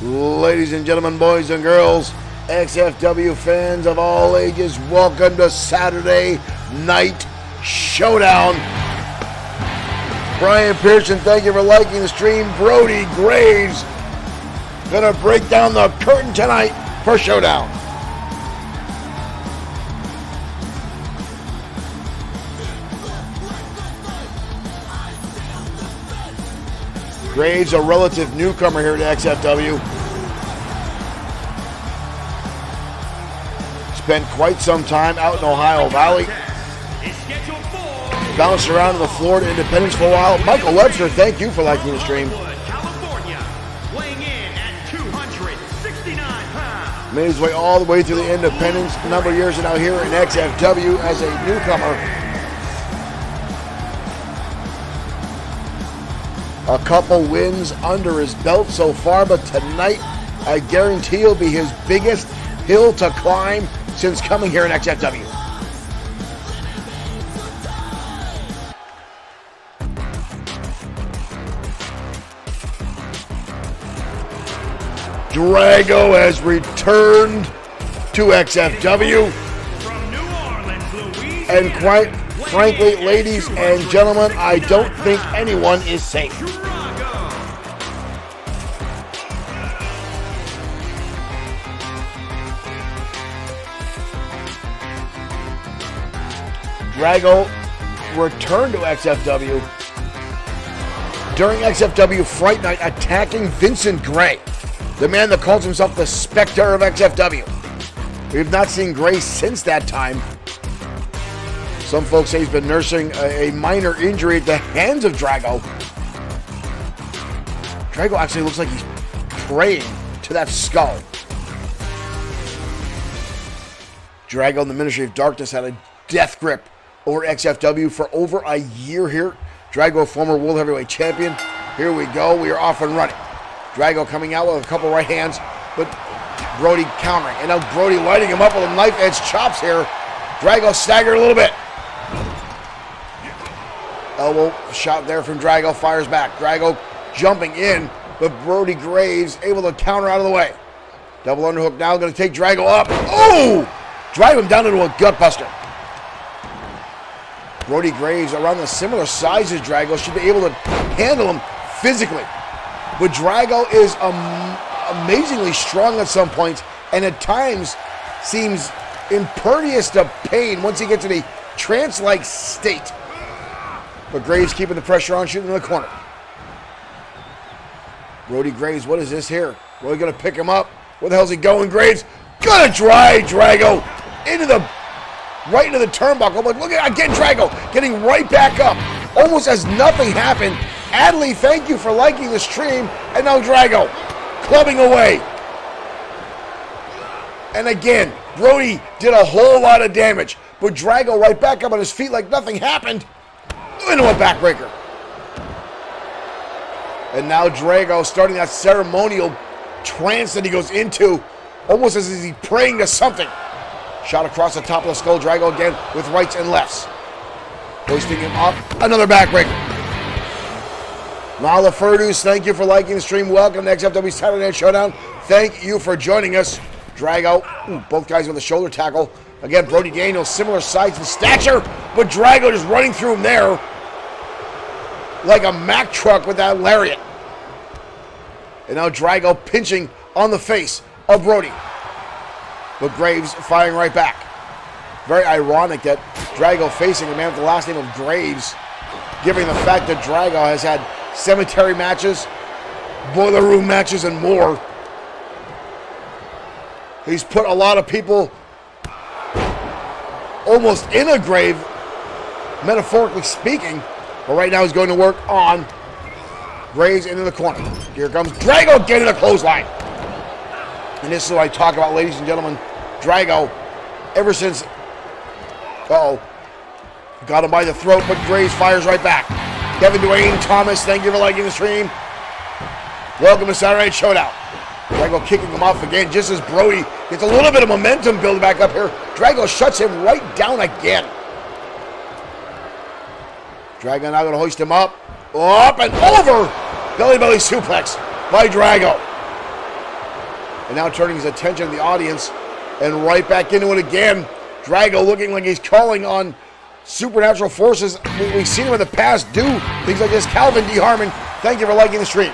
Ladies and gentlemen, boys and girls, XFW fans of all ages, welcome to Saturday Night Showdown. Brian Pearson, thank you for liking the stream. Brody Graves gonna break down the curtain tonight for Showdown. Graves, a relative newcomer here to XFW. Spent quite some time out in Ohio Valley. Bounced around on the floor to Independence for a while. Michael Webster, thank you for liking the stream. Made his way all the way through the Independence. A number of years and now here in XFW as a newcomer. A couple wins under his belt so far, but tonight I guarantee he'll be his biggest hill to climb since coming here in XFW. Drago has returned to XFW. From New Orleans, Louisiana, And quite frankly, ladies and gentlemen, I don't think anyone is safe. Drago returned to XFW during XFW Fright Night, attacking Vincent Gray, the man that calls himself the Spectre of XFW. We have not seen Gray since that time. Some folks say he's been nursing a minor injury at the hands of Drago. Drago actually looks like he's praying to that skull. Drago and the Ministry of Darkness had a death grip over XFW for over a year here. Drago, former World Heavyweight Champion. Here we go. We are off and running. Drago coming out with a couple right hands, but Brody countering. And now Brody lighting him up with a knife-edge chops here. Drago staggered a little bit. Elbow shot there from Drago, fires back. Drago jumping in, but Brody Graves able to counter out of the way. Double underhook now, going to take Drago up. Oh! Drive him down into a gutbuster. Brody Graves, around the similar size as Drago, should be able to handle him physically. But Drago is amazingly strong at some points, and at times seems impervious to pain once he gets in a trance-like state. But Graves keeping the pressure on, shooting in the corner. Brody Graves, what is this here? Really gonna pick him up? Where the hell's he going? Graves gonna drive Drago right into the turnbuckle. But look at again, Drago getting right back up, almost as nothing happened. Adley, thank you for liking the stream. And now Drago clubbing away. And again, Brody did a whole lot of damage, but Drago right back up on his feet like nothing happened. Into a backbreaker. And now Drago starting that ceremonial trance that he goes into, almost as if he's praying to something. Shot across the top of the skull. Drago again with rights and lefts. Hoisting him up. Another backbreaker. Mala Furdus, thank you for liking the stream. Welcome to XFW Saturday Night Showdown. Thank you for joining us. Drago, both guys with a shoulder tackle. Again, Brody Daniels, similar size and stature, but Drago just running through him there like a Mack truck with that lariat. And now Drago pinching on the face of Brody. But Graves firing right back. Very ironic that Drago facing a man with the last name of Graves, given the fact that Drago has had cemetery matches, boiler room matches, and more. He's put a lot of people almost in a grave, metaphorically speaking, but right now he's going to work on Graves into the corner. Here comes Drago getting a clothesline. And this is what I talk about, ladies and gentlemen. Drago, ever since, got him by the throat, but Graves fires right back. Kevin Dwayne Thomas, thank you for liking the stream. Welcome to Saturday Night Showdown. Drago kicking him off again, just as Brody gets a little bit of momentum building back up here. Drago shuts him right down again. Drago now going to hoist him up and over. Belly suplex by Drago. And now turning his attention to the audience and right back into it again. Drago looking like he's calling on supernatural forces. We've seen him in the past do things like this. Calvin D. Harmon, thank you for liking the stream.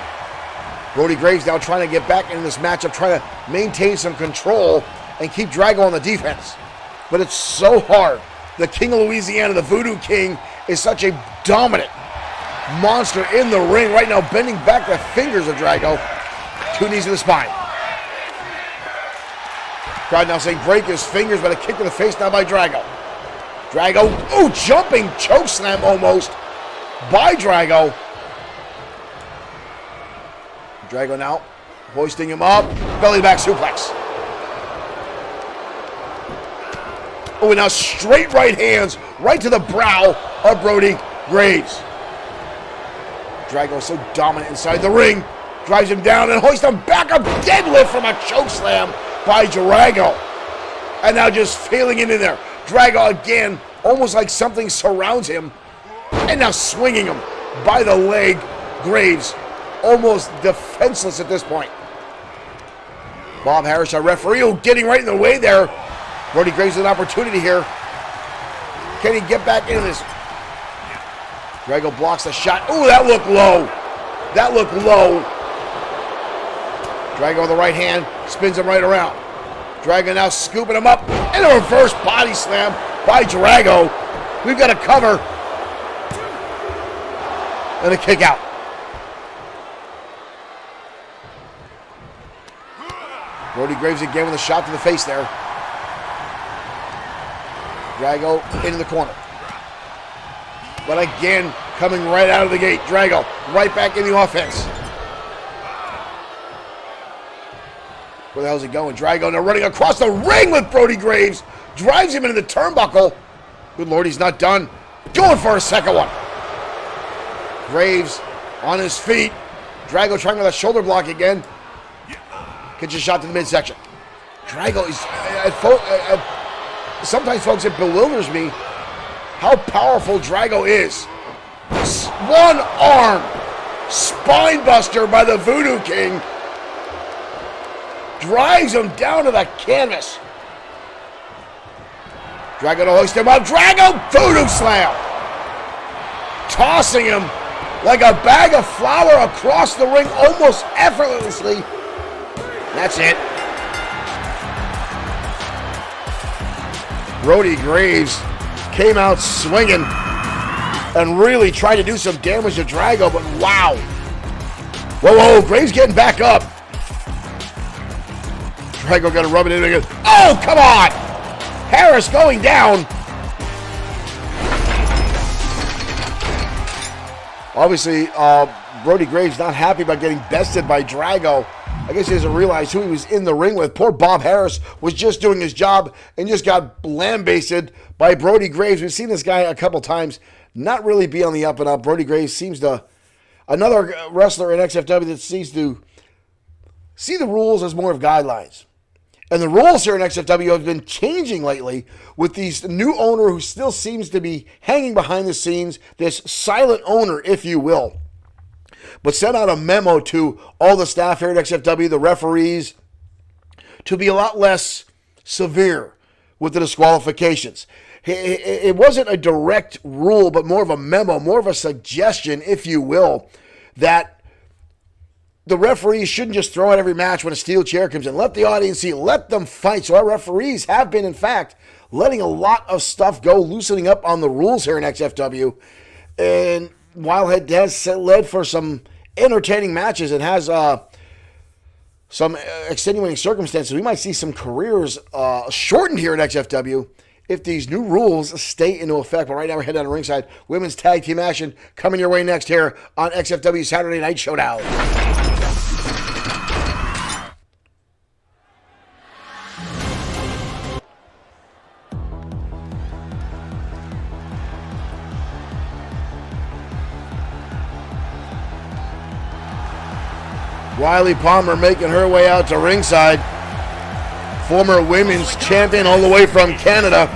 Brody Graves now trying to get back into this matchup, trying to maintain some control and keep Drago on the defense. But it's so hard. The King of Louisiana, the Voodoo King, is such a dominant monster in the ring right now, bending back the fingers of Drago. 2 knees to the spine. Crowd now saying break his fingers, but a kick to the face now by Drago. Drago, ooh, jumping choke slam almost by Drago. Drago now hoisting him up, belly back suplex. Oh, and now straight right hands right to the brow of Brody Graves. Drago so dominant inside the ring, drives him down and hoists him back up, deadlift from a choke slam by Drago. And now just feeling it in there. Drago again, almost like something surrounds him. And now swinging him by the leg. Graves almost defenseless at this point. Bob Harris, our referee, getting right in the way there. Brody Graves with an opportunity here. Can he get back into this? Drago blocks the shot. Ooh, that looked low. That looked low. Drago with the right hand, spins him right around. Drago now scooping him up, and a reverse body slam by Drago. We've got a cover. And a kick out. Brody Graves again with a shot to the face there. Drago into the corner. But again, coming right out of the gate. Drago right back in the offense. Where the hell is he going? Drago now running across the ring with Brody Graves. Drives him into the turnbuckle. Good Lord, he's not done. Going for a second one. Graves on his feet. Drago trying with a shoulder block again. Gets a shot to the midsection. Drago is... sometimes, folks, it bewilders me how powerful Drago is. One arm spine buster by the Voodoo King. Drives him down to the canvas. Drago to hoist him up. Drago Voodoo slam. Tossing him like a bag of flour across the ring almost effortlessly. That's it. Brody Graves came out swinging and really tried to do some damage to Drago, but wow. Whoa, Graves getting back up. Drago got to rub it in again. Oh, come on. Harris going down. Obviously, Brody Graves not happy about getting bested by Drago. I guess he doesn't realize who he was in the ring with. Poor Bob Harris was just doing his job and just got lambasted by Brody Graves. We've seen this guy a couple times not really be on the up and up. Brody Graves seems to, another wrestler in XFW that seems to see the rules as more of guidelines. And the rules here in XFW have been changing lately with these new owner who still seems to be hanging behind the scenes, this silent owner, if you will. But sent out a memo to all the staff here at XFW, the referees, to be a lot less severe with the disqualifications. It wasn't a direct rule, but more of a memo, more of a suggestion, if you will, that the referees shouldn't just throw out every match when a steel chair comes in. Let the audience see, let them fight. So our referees have been, in fact, letting a lot of stuff go, loosening up on the rules here in XFW. And while it has led for some entertaining matches and has some extenuating circumstances, we might see some careers shortened here at XFW if these new rules stay into effect. But right now we're heading down to ringside. Women's tag team action coming your way next here on XFW Saturday Night Showdown. Wiley Palmer making her way out to ringside. Former women's champion all the way from Canada.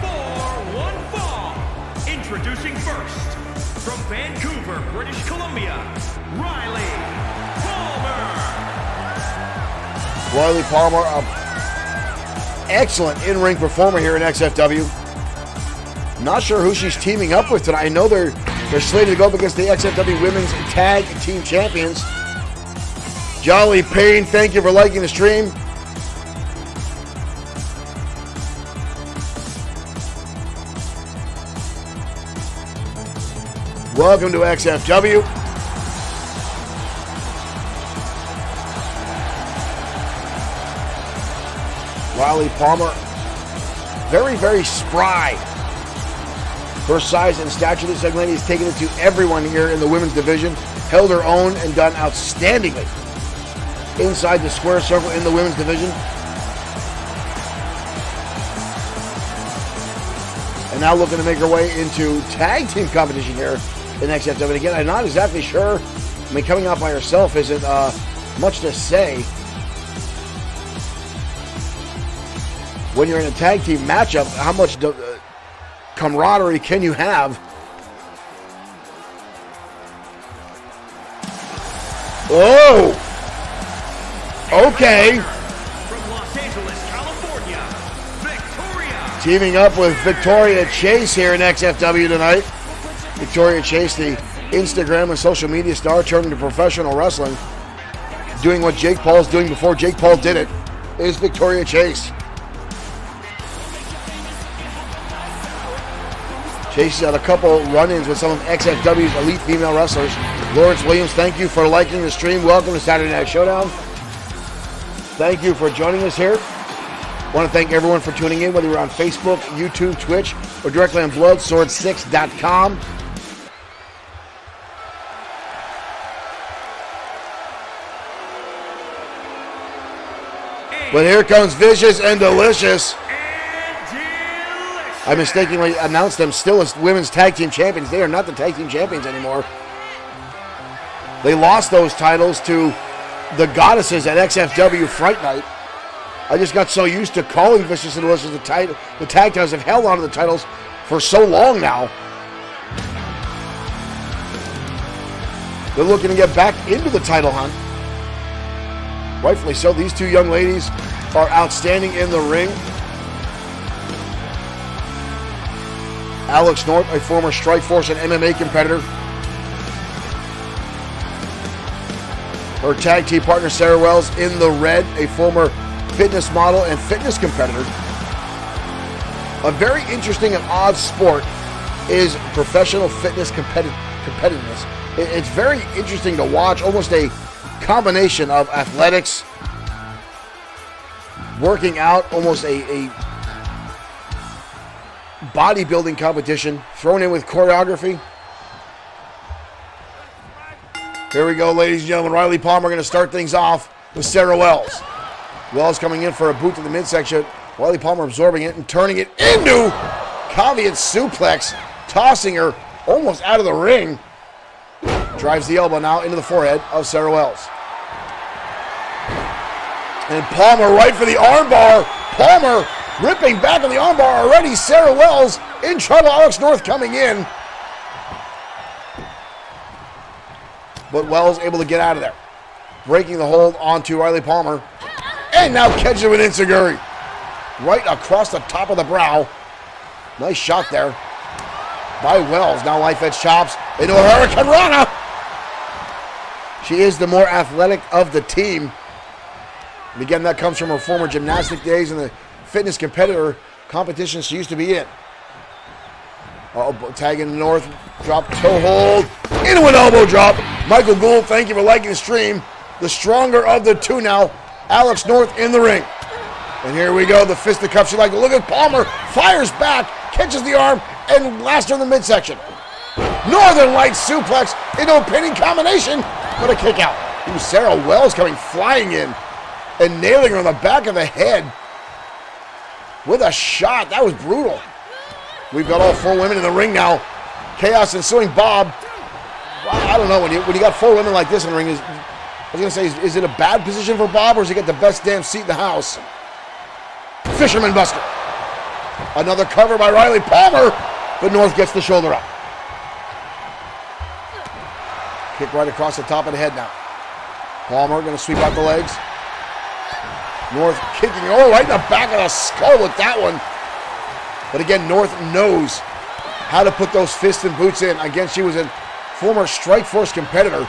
Introducing first, from Vancouver, British Columbia, Riley Palmer. Riley Palmer, an excellent in-ring performer here in XFW. Not sure who she's teaming up with tonight. I know they're slated to go up against the XFW Women's Tag Team Champions. Jolly Payne, thank you for liking the stream. Welcome to XFW. Riley Palmer, very, very spry. Her size and stature, this young lady has taken it to everyone here in the women's division, held her own and done outstandingly inside the square circle in the women's division. And now looking to make her way into tag team competition here in XFW. And again, I'm not exactly sure. I mean, coming out by herself isn't much to say. When you're in a tag team matchup, how much camaraderie can you have? Oh! Okay. From Los Angeles, California, Victoria. Teaming up with Victoria Chase here in XFW tonight. Victoria Chase, the Instagram and social media star turned into professional wrestling. Doing what Jake Paul's doing before Jake Paul did it, is Victoria Chase. Chase has had a couple run-ins with some of XFW's elite female wrestlers. Lawrence Williams, thank you for liking the stream. Welcome to Saturday Night Showdown. Thank you for joining us here. I want to thank everyone for tuning in, whether you're on Facebook, YouTube, Twitch, or directly on Bloodsword6.com. But here comes Vicious and Delicious. I mistakenly announced them still as women's tag team champions. They are not the tag team champions anymore. They lost those titles to the Goddesses at XFW Fright Night. I just got so used to calling Vicious and Delicious the tag titles. Have held onto the titles for so long now. They're looking to get back into the title hunt. Rightfully so. These two young ladies are outstanding in the ring. Alex North, a former Strikeforce and MMA competitor. Her tag team partner, Sarah Wells, in the red, a former fitness model and fitness competitor. A very interesting and odd sport is professional fitness competitiveness. It's very interesting to watch, almost a combination of athletics, working out, almost a bodybuilding competition thrown in with choreography. Here we go, ladies and gentlemen. Riley Palmer going to start things off with Sarah Wells. Wells coming in for a boot to the midsection. Riley Palmer absorbing it and turning it into caveat suplex, tossing her almost out of the ring. Drives the elbow now into the forehead of Sarah Wells. And Palmer right for the armbar. Palmer ripping back on the armbar already. Sarah Wells in trouble. Alex North coming in. But Wells able to get out of there. Breaking the hold onto Riley Palmer. And now catches it with Enziguri. Right across the top of the brow. Nice shot there by Wells. Now life edge chops into a Hurricane Rana. She is the more athletic of the team. And again, that comes from her former gymnastic days and the fitness competitor competition she used to be in. Tagging North, drop toe hold, into an elbow drop. Michael Gould, thank you for liking the stream. The stronger of the two now, Alex North in the ring. And here we go, the fisticuffs. You like to look at Palmer, fires back, catches the arm, and blasts her in the midsection. Northern Light suplex into a pinning combination, but a kick out. Ooh, Sarah Wells coming flying in and nailing her on the back of the head with a shot. That was brutal. We've got all four women in the ring now. Chaos ensuing. Bob, I don't know, when you got four women like this in the ring, I was going to say, is it a bad position for Bob, or does he get the best damn seat in the house? Fisherman Buster. Another cover by Riley Palmer, but North gets the shoulder up. Kick right across the top of the head now. Palmer going to sweep out the legs. North kicking, right in the back of the skull with that one. But again, North knows how to put those fists and boots in. Again, she was a former Strikeforce competitor.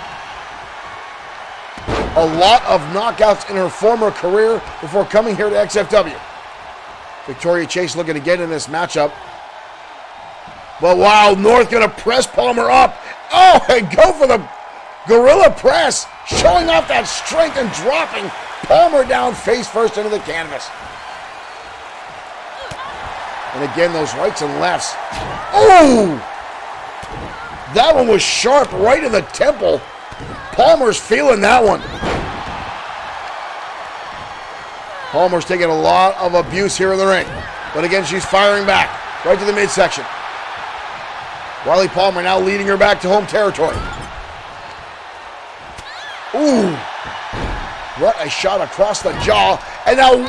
A lot of knockouts in her former career before coming here to XFW. Victoria Chase looking to get in this matchup. But wow, North gonna press Palmer up. Oh, and go for the gorilla press, showing off that strength and dropping Palmer down face first into the canvas. And again, those rights and lefts. Oh! That one was sharp right in the temple. Palmer's feeling that one. Palmer's taking a lot of abuse here in the ring. But again, she's firing back right to the midsection. Riley Palmer now leading her back to home territory. Ooh. What a shot across the jaw. And now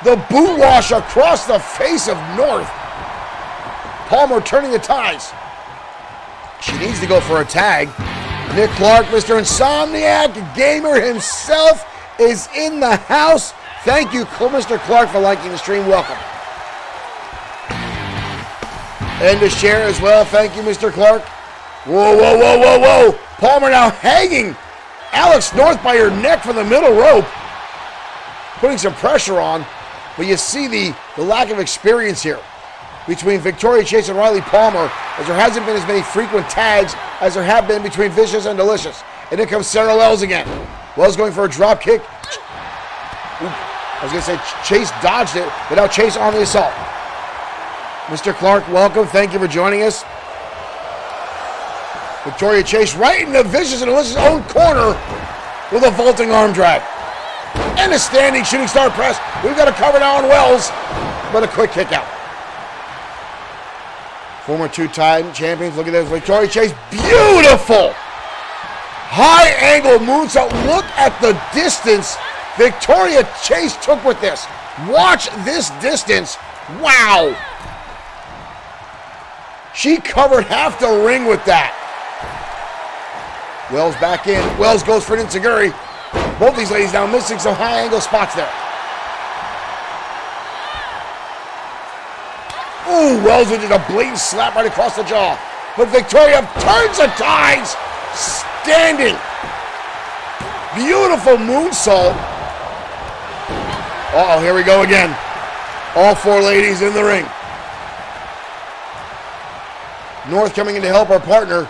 the boot wash across the face of North. Palmer turning the tides. She needs to go for a tag. Nick Clark, Mr. Insomniac Gamer himself, is in the house. Thank you, Mr. Clark, for liking the stream. Welcome. And to share as well. Thank you, Mr. Clark. Whoa, whoa, whoa, whoa, whoa. Palmer now hanging Alex North by her neck from the middle rope. Putting some pressure on. But you see the lack of experience here between Victoria Chase and Riley Palmer, as there hasn't been as many frequent tags as there have been between Vicious and Delicious. And here comes Sarah Wells again. Wells going for a drop kick. I was going to say Chase dodged it, but now Chase on the assault. Mr. Clark, welcome. Thank you for joining us. Victoria Chase right in the Vicious and Delicious own corner with a vaulting arm drag. And a standing shooting star press. We've got a cover now on Wells, but a quick kick out. Former two-time champions. Look at this. Victoria Chase. Beautiful. High angle moonsault. Look at the distance Victoria Chase took with this. Watch this distance. Wow. She covered half the ring with that. Wells back in. Wells goes for an enziguri. Both these ladies now missing some high angle spots there. Ooh, Wells with just a blatant slap right across the jaw. But Victoria turns the tides. Standing. Beautiful moonsault. Uh-oh, here we go again. All four ladies in the ring. North coming in to help her partner.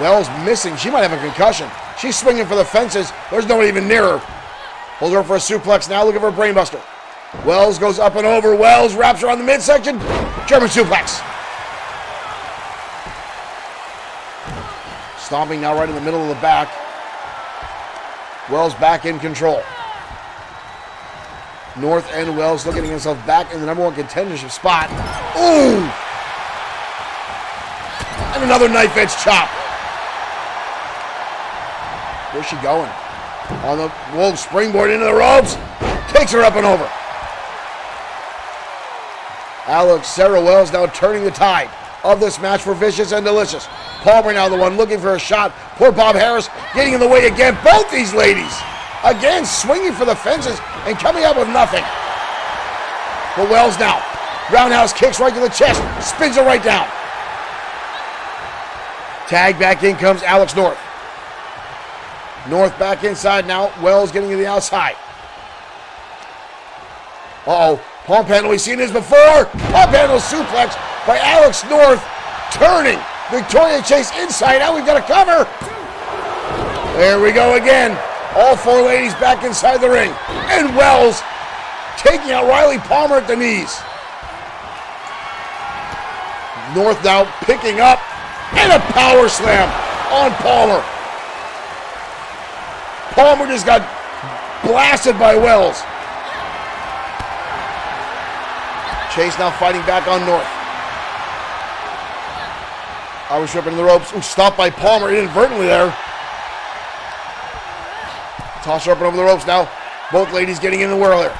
Wells missing. She might have a concussion. She's swinging for the fences. There's nobody even near her. Holds her for a suplex now, looking for a brainbuster. Wells goes up and over. Wells wraps her on the midsection. German suplex. Stomping now right in the middle of the back. Wells back in control. North and Wells looking at himself back in the number one contendership spot. Ooh! And another knife edge chop. Where's she going? On the Wolf springboard into the ropes. Takes her up and over. Sarah Wells now turning the tide of this match for Vicious and Delicious. Palmer now the one looking for a shot. Poor Bob Harris getting in the way again. Both these ladies again swinging for the fences and coming up with nothing. But Wells now. Roundhouse kicks right to the chest. Spins her right down. Tag back in comes Alex North. North back inside now. Wells getting to the outside. Uh-oh. Palm handle. We've seen this before. Palm handle suplex by Alex North. Turning. Victoria Chase inside out. We've got a cover. There we go again. All four ladies back inside the ring. And Wells taking out Riley Palmer at the knees. North now picking up. And a power slam on Palmer. Palmer just got blasted by Wells. Chase now fighting back on North. Irish whip into the ropes. Ooh, stopped by Palmer inadvertently there. Toss her up and over the ropes now. Both ladies getting in the whirl there.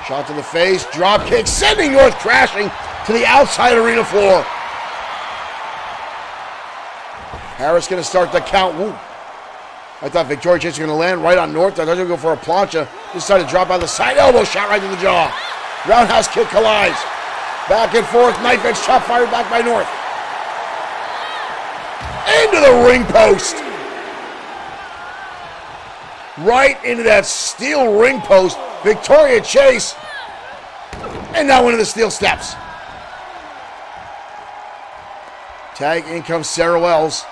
Shot to the face. Drop kick. Sending North crashing to the outside arena floor. Harris going to start the count. Woo. I thought Victoria Chase was going to land right on North. I thought he would go for a plancha. Decided to drop out the side elbow shot right to the jaw. Roundhouse kick collides. Back and forth. Knife edge chop fired back by North. Into the ring post. Right into that steel ring post. Victoria Chase. And now into the steel steps. Tag, in comes Sarah Wells.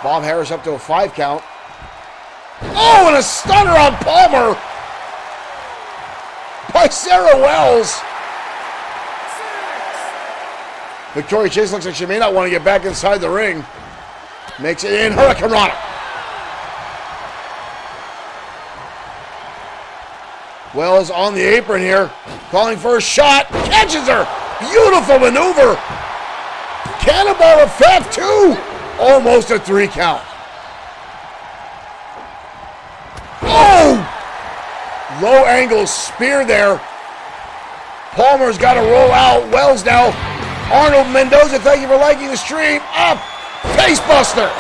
Bob Harris up to a 5 count. Oh, and a stunner on Palmer by Sarah Wells. Victoria Chase looks like she may not want to get back inside the ring. Makes it in. Hurricanrana. Wells on the apron here. Calling for a shot. Catches her. Beautiful maneuver. Cannonball effect too. Almost a 3 count. Oh! Low angle spear there. Palmer's got to roll out. Wells now. Arnold Mendoza, thank you for liking the stream. Up. Facebuster.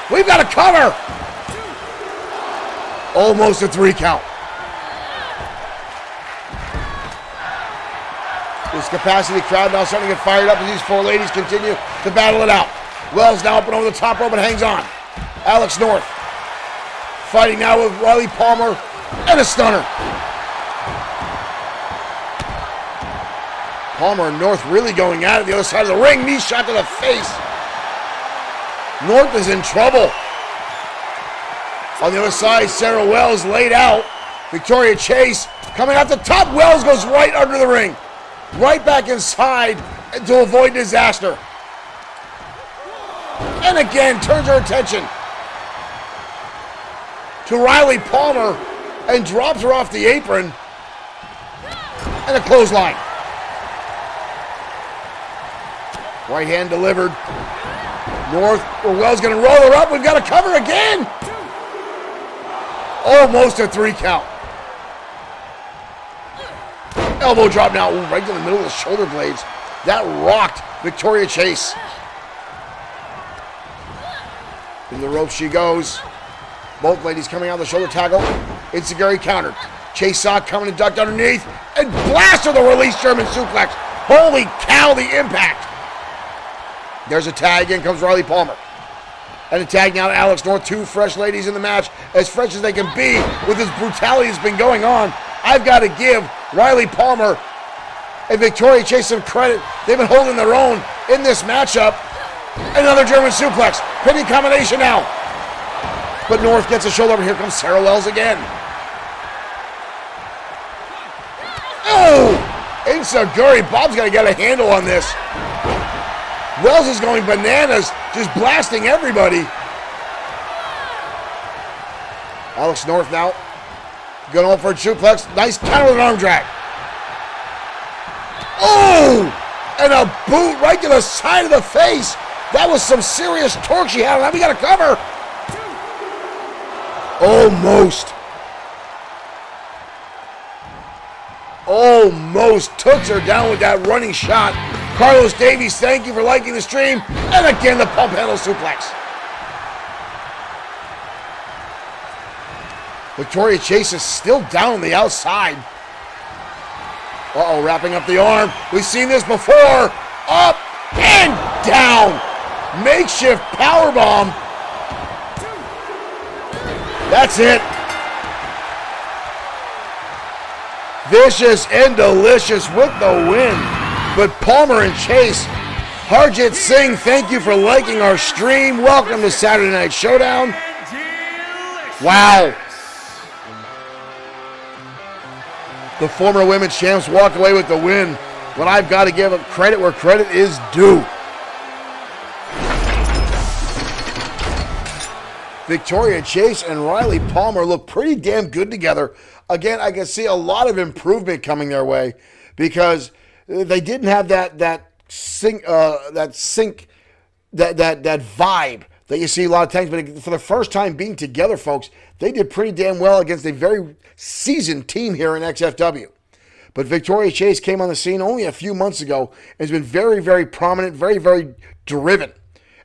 We've got a cover. Almost a 3 count. This capacity crowd now starting to get fired up as these 4 ladies continue to battle it out. Wells now up and over the top rope and hangs on. Alex North fighting now with Riley Palmer and a stunner. Palmer and North really going at it. The other side of the ring, knee shot to the face. North is in trouble. On the other side, Sarah Wells laid out. Victoria Chase coming out the top. Wells goes right under the ring. Right back inside to avoid disaster. And again, turns her attention to Riley Palmer and drops her off the apron. And a clothesline. Right hand delivered. North, or Wells going to roll her up. We've got a cover again. Almost a 3 count. Elbow drop now, right to the middle of the shoulder blades. That rocked Victoria Chase. In the rope she goes. Both ladies coming out of the shoulder tackle. Enziguri countered. Chase saw it coming and ducked underneath. And blasted the release German suplex. Holy cow, the impact. There's a tag. In comes Riley Palmer. And a tag now to Alex North. 2 fresh ladies in the match. As fresh as they can be with this brutality that's been going on. I've got to give Riley Palmer and Victoria Chase some credit. They've been holding their own in this matchup. Another German suplex. Pinning combination now. But North gets a shoulder over. Here comes Sarah Wells again. Oh! Enziguri. Bob's got to get a handle on this. Wells is going bananas, just blasting everybody. Alex North now. Going for a suplex. Nice counter with an arm drag. Oh! And a boot right to the side of the face. That was some serious torque she had. Now we got a cover. Almost. Almost took her down with that running shot. Carlos Davies, thank you for liking the stream. And again, the pump handle suplex. Victoria Chase is still down on the outside. Uh-oh, wrapping up the arm. We've seen this before. Up and down. Makeshift powerbomb. That's it. Vicious and delicious with the win. But Palmer and Chase, Harjit Singh, thank you for liking our stream. Welcome to Saturday Night Showdown. Wow. The former women's champs walk away with the win, but I've got to give credit where credit is due. Victoria Chase and Riley Palmer look pretty damn good together. Again, I can see a lot of improvement coming their way because they didn't have that vibe that you see a lot of times. But for the first time being together, folks, they did pretty damn well against a very seasoned team here in XFW. But Victoria Chase came on the scene only a few months ago and has been very, very prominent, very, very driven.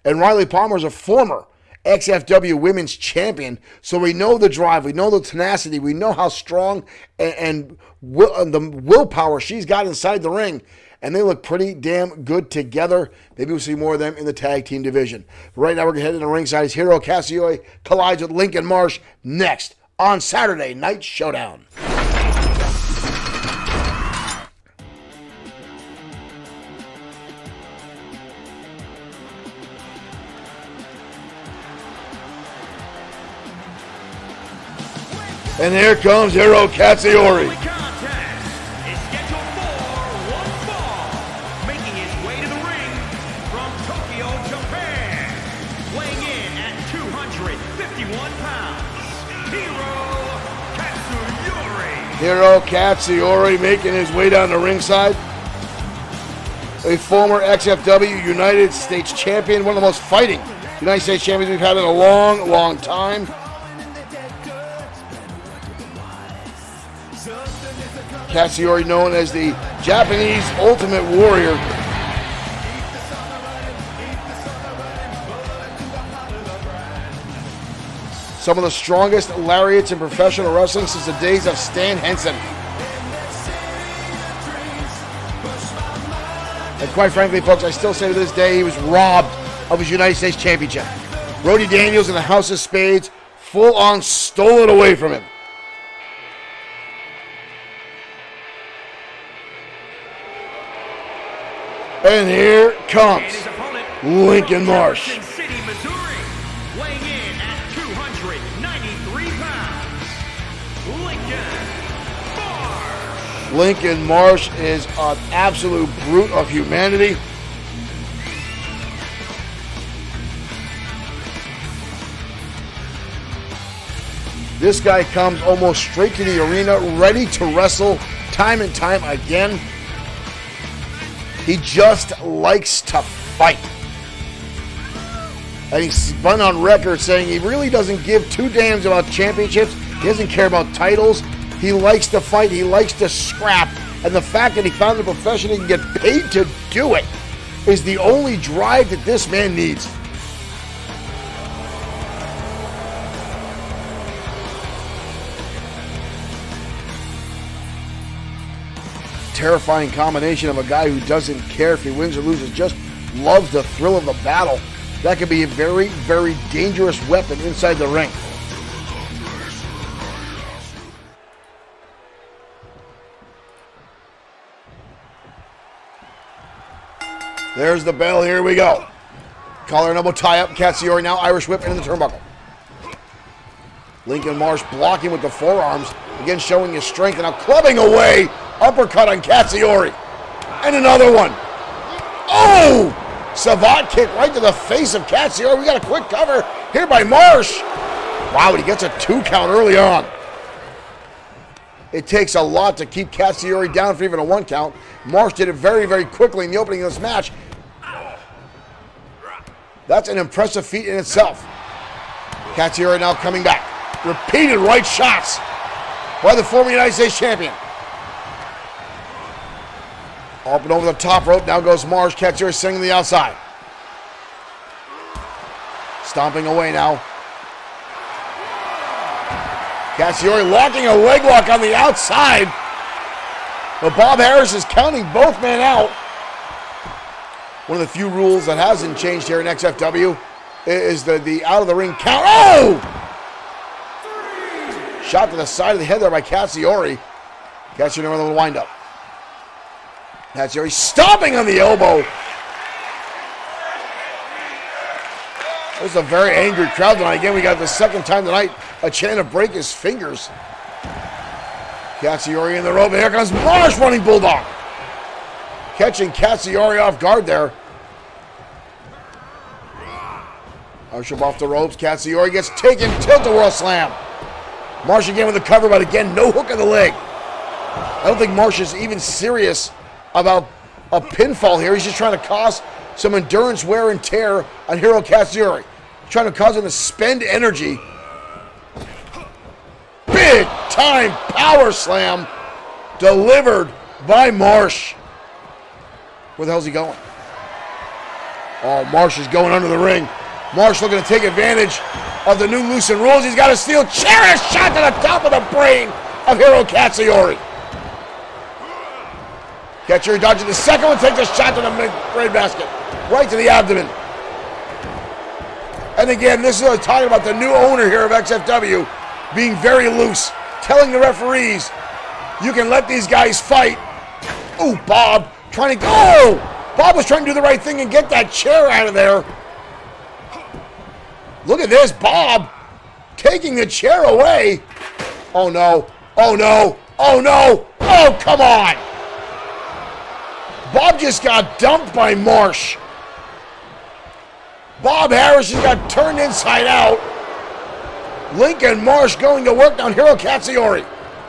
And Riley Palmer is a former XFW Women's Champion, so we know the drive, we know the tenacity, we know how strong and the willpower she's got inside the ring, and they look pretty damn good together. Maybe we'll see more of them in the tag team division. But right now we're going to head to the ringside as Hiro Katsuyori collides with Lincoln Marsh next on Saturday Night Showdown. And here comes Hiro Katsuyori. The contest is scheduled for one fall, making his way to the ring from Tokyo, Japan, weighing in at 251 pounds, Hiro Katsuyori. Hiro Katsuyori making his way down the ringside. A former XFW United States champion, one of the most fighting United States champions we've had in a long, long time. Katsuyori, known as the Japanese Ultimate Warrior. Some of the strongest lariats in professional wrestling since the days of Stan Henson. And quite frankly, folks, I still say to this day he was robbed of his United States Championship. Brody Daniels and the House of Spades full on stole it away from him. And here comes Lincoln Marsh. City, Missouri, weighing in at 293 pounds, Lincoln Marsh. Lincoln Marsh is an absolute brute of humanity. This guy comes almost straight to the arena, ready to wrestle time and time again. He just likes to fight. And he's spun on record saying he really doesn't give two damns about championships. He doesn't care about titles. He likes to fight. He likes to scrap. And the fact that he found a profession he can get paid to do it is the only drive that this man needs. Terrifying combination of a guy who doesn't care if he wins or loses, just loves the thrill of the battle. That could be a very, very dangerous weapon inside the ring. There's the bell. Here we go. Collar and elbow tie up. Katsuyori now Irish whip into the turnbuckle. Lincoln Marsh blocking with the forearms. Again showing his strength and now clubbing away. Uppercut on Katsuyori. And another one. Oh! Savant kick right to the face of Katsuyori. We got a quick cover here by Marsh. Wow, and he gets a 2 count early on. It takes a lot to keep Katsuyori down for even a 1 count. Marsh did it very, very quickly in the opening of this match. That's an impressive feat in itself. Katsuyori now coming back. Repeated right shots by the former United States champion. Up and over the top rope. Now goes Marsh. Katsuyori singing the outside. Stomping away now. Katsuyori locking a leg lock on the outside. But Bob Harris is counting both men out. One of the few rules that hasn't changed here in XFW is the out of the ring count. Oh! Shot to the side of the head there by Katsuyori. Katsuyori never let him wind up. Katsuyori stomping on the elbow. This is a very angry crowd tonight. Again, we got the second time tonight a chant to break his fingers. Katsuyori in the rope. Here comes Marsh running bulldog. Catching Katsuyori off guard there. Marsh off the ropes. Katsuyori gets taken. Tilt-a-whirl slam. Marsh again with the cover, but again, no hook in the leg. I don't think Marsh is even serious about a pinfall here. He's just trying to cause some endurance wear and tear on Hiro Katsuyori. Trying to cause him to spend energy. Big time power slam delivered by Marsh. Where the hell's he going? Oh, Marsh is going under the ring. Marsh looking to take advantage of the new loosened rules. He's got a steel chair, a shot to the top of the brain of Hiro Katsuyori. Katsuyori dodging the second one, takes a shot to the bread basket, right to the abdomen. And again, this is what I'm talking about, the new owner here of XFW being very loose, telling the referees, you can let these guys fight. Ooh, Bob trying to go. Bob was trying to do the right thing and get that chair out of there. Look at this, Bob taking the chair away. Oh no, oh no, oh no, oh come on. Bob just got dumped by Marsh. Bob Harris just got turned inside out. Lincoln Marsh going to work on Hiro Katsuyori.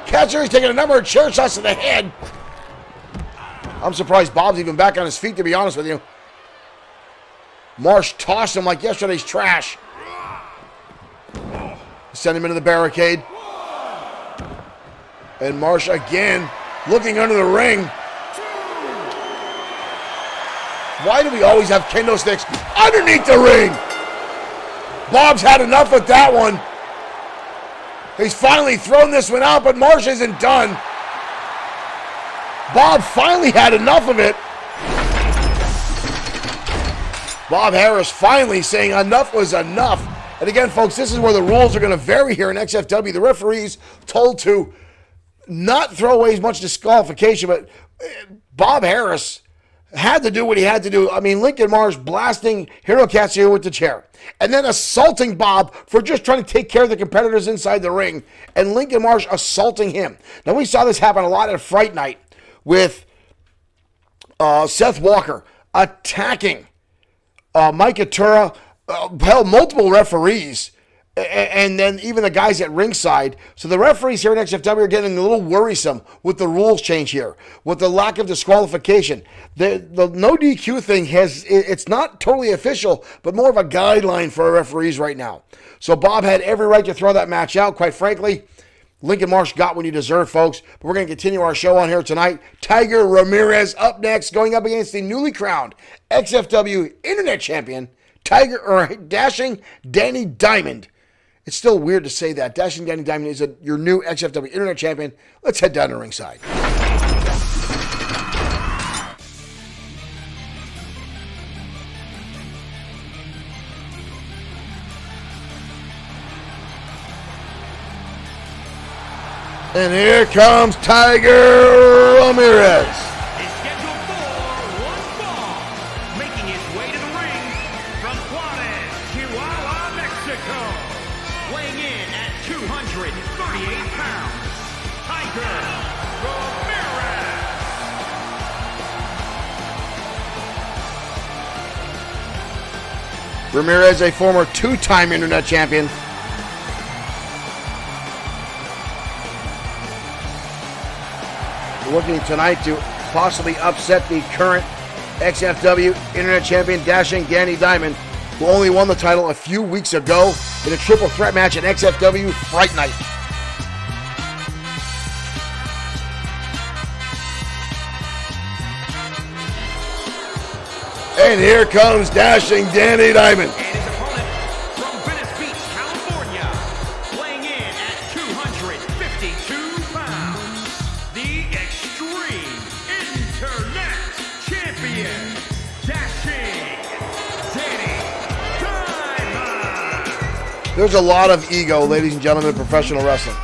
Katsuyori's taking a number of chair shots to the head. I'm surprised Bob's even back on his feet, to be honest with you. Marsh tossed him like yesterday's trash. Send him into the barricade. And Marsh again looking under the ring. Why do we always have kendo sticks underneath the ring? Bob's had enough with that one. He's finally thrown this one out, but Marsh isn't done. Bob finally had enough of it. Bob Harris finally saying enough was enough. And again, folks, this is where the rules are going to vary here in XFW. The referees told to not throw away as much disqualification, but Bob Harris had to do what he had to do. I mean, Lincoln Marsh blasting Hiro Katsuyori with the chair. And then assaulting Bob for just trying to take care of the competitors inside the ring. And Lincoln Marsh assaulting him. Now, we saw this happen a lot at Fright Night with Seth Walker attacking Mike Atura, hell, multiple referees, and then even the guys at ringside. So the referees here at XFW are getting a little worrisome with the rules change here, with the lack of disqualification. The no DQ thing it's not totally official, but more of a guideline for our referees right now. So Bob had every right to throw that match out, quite frankly. Lincoln Marsh got what he deserved, folks. But we're going to continue our show on here tonight. Tiger Ramirez up next, going up against the newly crowned XFW Internet Champion, Dashing Danny Diamond. It's still weird to say that. Dashing Danny Diamond is your new XFW Internet Champion. Let's head down to ringside. And here comes Tiger Ramirez. Is scheduled for one fall, making his way to the ring from Juarez, Chihuahua, Mexico, weighing in at 238 pounds, Tiger Ramirez. Ramirez, a former two-time Internet Champion. Looking tonight to possibly upset the current XFW Internet Champion, Dashing Danny Diamond, who only won the title a few weeks ago in a triple threat match at XFW Fright Night. And here comes Dashing Danny Diamond. And his opponent from Venice Beach, California, weighing in at 252 pounds, the Extreme Internet Champion, Dashing Danny Diamond. There's a lot of ego, ladies and gentlemen, in professional wrestling.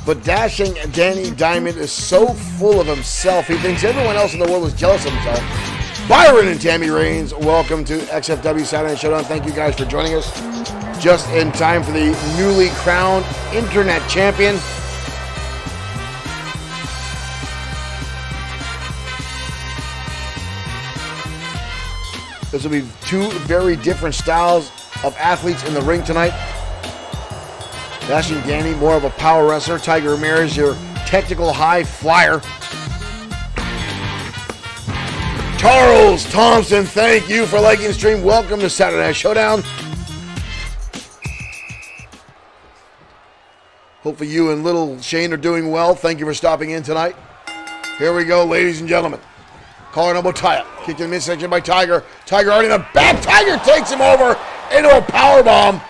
But Dashing Danny Diamond is so full of himself, he thinks everyone else in the world is jealous of himself. Byron and Tammy Raines, welcome to XFW Saturday Night Showdown. Thank you guys for joining us. Just in time for the newly crowned Internet Champion. This will be two very different styles of athletes in the ring tonight. Dashing Danny, more of a power wrestler. Tiger Ramirez, your technical high flyer. Charles Thompson, thank you for liking the stream. Welcome to Saturday Night Showdown. Hopefully you and little Shane are doing well. Thank you for stopping in tonight. Here we go, ladies and gentlemen. Collar elbow tie-up. Kicked in the midsection by Tiger. Tiger already in the back. Tiger takes him over into a powerbomb.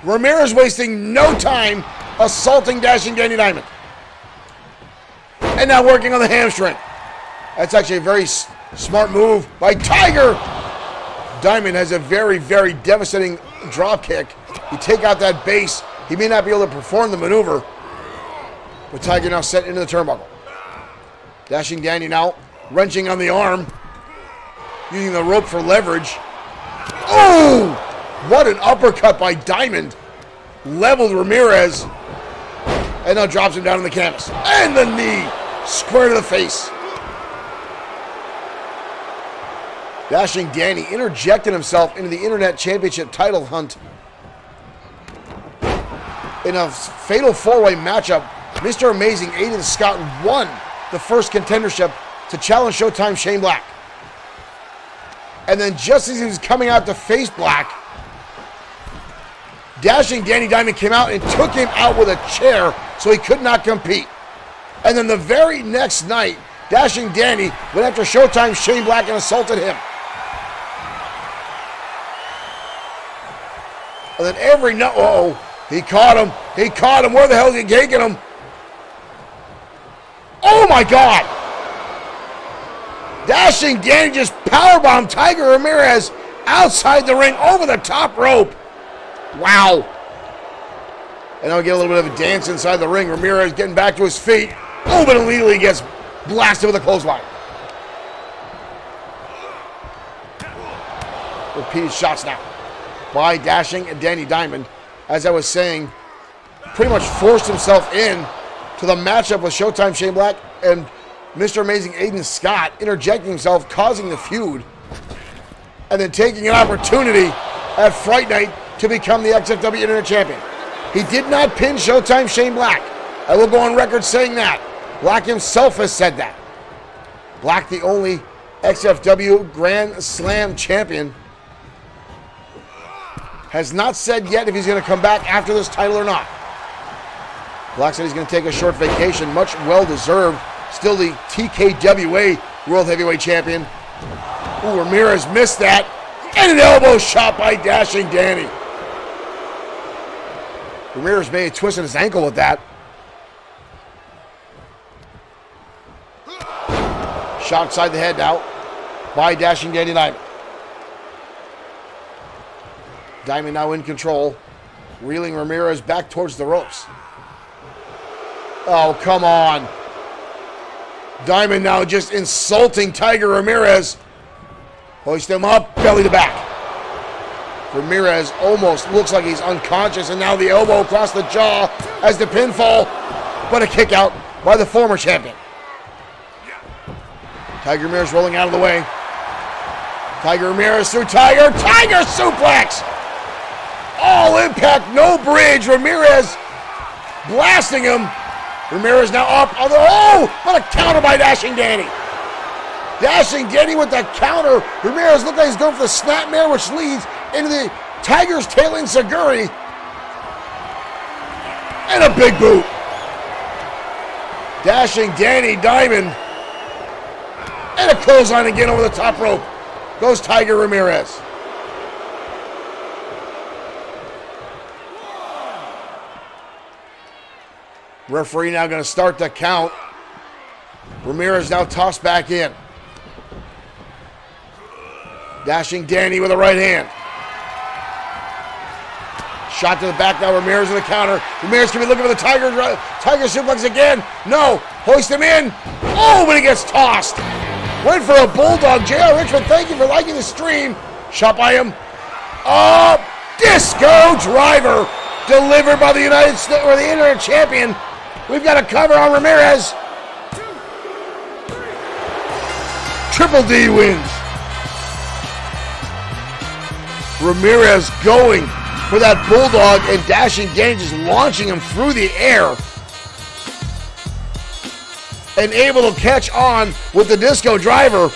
Ramirez wasting no time assaulting Dashing Danny Diamond. And now working on the hamstring. That's actually a very smart move by Tiger. Diamond has a very, very devastating drop kick. You take out that base, he may not be able to perform the maneuver. But Tiger now set into the turnbuckle. Dashing Danny now wrenching on the arm, using the rope for leverage. Oh! What an uppercut by Diamond. Leveled Ramirez. And now drops him down on the canvas. And the knee. Square to the face. Dashing Danny interjected himself into the Internet Championship title hunt. In a fatal four-way matchup, Mr. Amazing Aiden Scott won the first contendership to challenge Showtime Shane Black. And then just as he was coming out to face Black, Dashing Danny Diamond came out and took him out with a chair so he could not compete. And then the very next night, Dashing Danny went after Showtime Shane Black and assaulted him. And then every night, he caught him. He caught him. Where the hell is he taking him? Oh my God! Dashing Danny just powerbombed Tiger Ramirez outside the ring over the top rope. Wow. And now we get a little bit of a dance inside the ring. Ramirez getting back to his feet. Oh, but immediately gets blasted with a clothesline. Repeated shots now by Dashing and Danny Diamond. As I was saying, pretty much forced himself in to the matchup with Showtime Shane Black and Mr. Amazing Aiden Scott, interjecting himself, causing the feud, and then taking an opportunity at Fright Night to become the XFW Internet Champion. He did not pin Showtime Shane Black. I will go on record saying that. Black himself has said that. Black, the only XFW Grand Slam champion, has not said yet if he's going to come back after this title or not. Black said he's going to take a short vacation, much well-deserved. Still the TKWA World Heavyweight Champion. Ooh, Ramirez missed that. And an elbow shot by Dashing Danny. Ramirez may have twisted his ankle with that. Shot inside the head now by Dashing Danny Diamond. Diamond now in control, reeling Ramirez back towards the ropes. Oh, come on. Diamond now just insulting Tiger Ramirez. Hoist him up, belly to back. Ramirez almost looks like he's unconscious, and now the elbow across the jaw as the pinfall, but a kick out by the former champion. Tiger Ramirez rolling out of the way. Tiger Ramirez through Tiger. Tiger suplex! All impact, no bridge. Ramirez blasting him. Ramirez now up on the, but a counter by Dashing Danny. Dashing Danny with the counter. Ramirez looked like he's going for the snapmare, which leads into the Tiger's tailing Saguri. And a big boot. Dashing Danny Diamond. And a clothesline again over the top rope. Goes Tiger Ramirez. Referee now going to start the count. Ramirez now tossed back in. Dashing Danny with a right hand. Shot to the back now. Ramirez in the counter. Ramirez can be looking for the Tiger suplex again. No. Hoist him in. Oh, but he gets tossed. Went for a bulldog. J.R. Richmond, thank you for liking the stream. Shot by him. Disco driver. Delivered by the United States, or the Internet Champion. We've got a cover on Ramirez. Triple D wins. Ramirez going for that bulldog, and Dashing Danny just launching him through the air. And able to catch on with the disco driver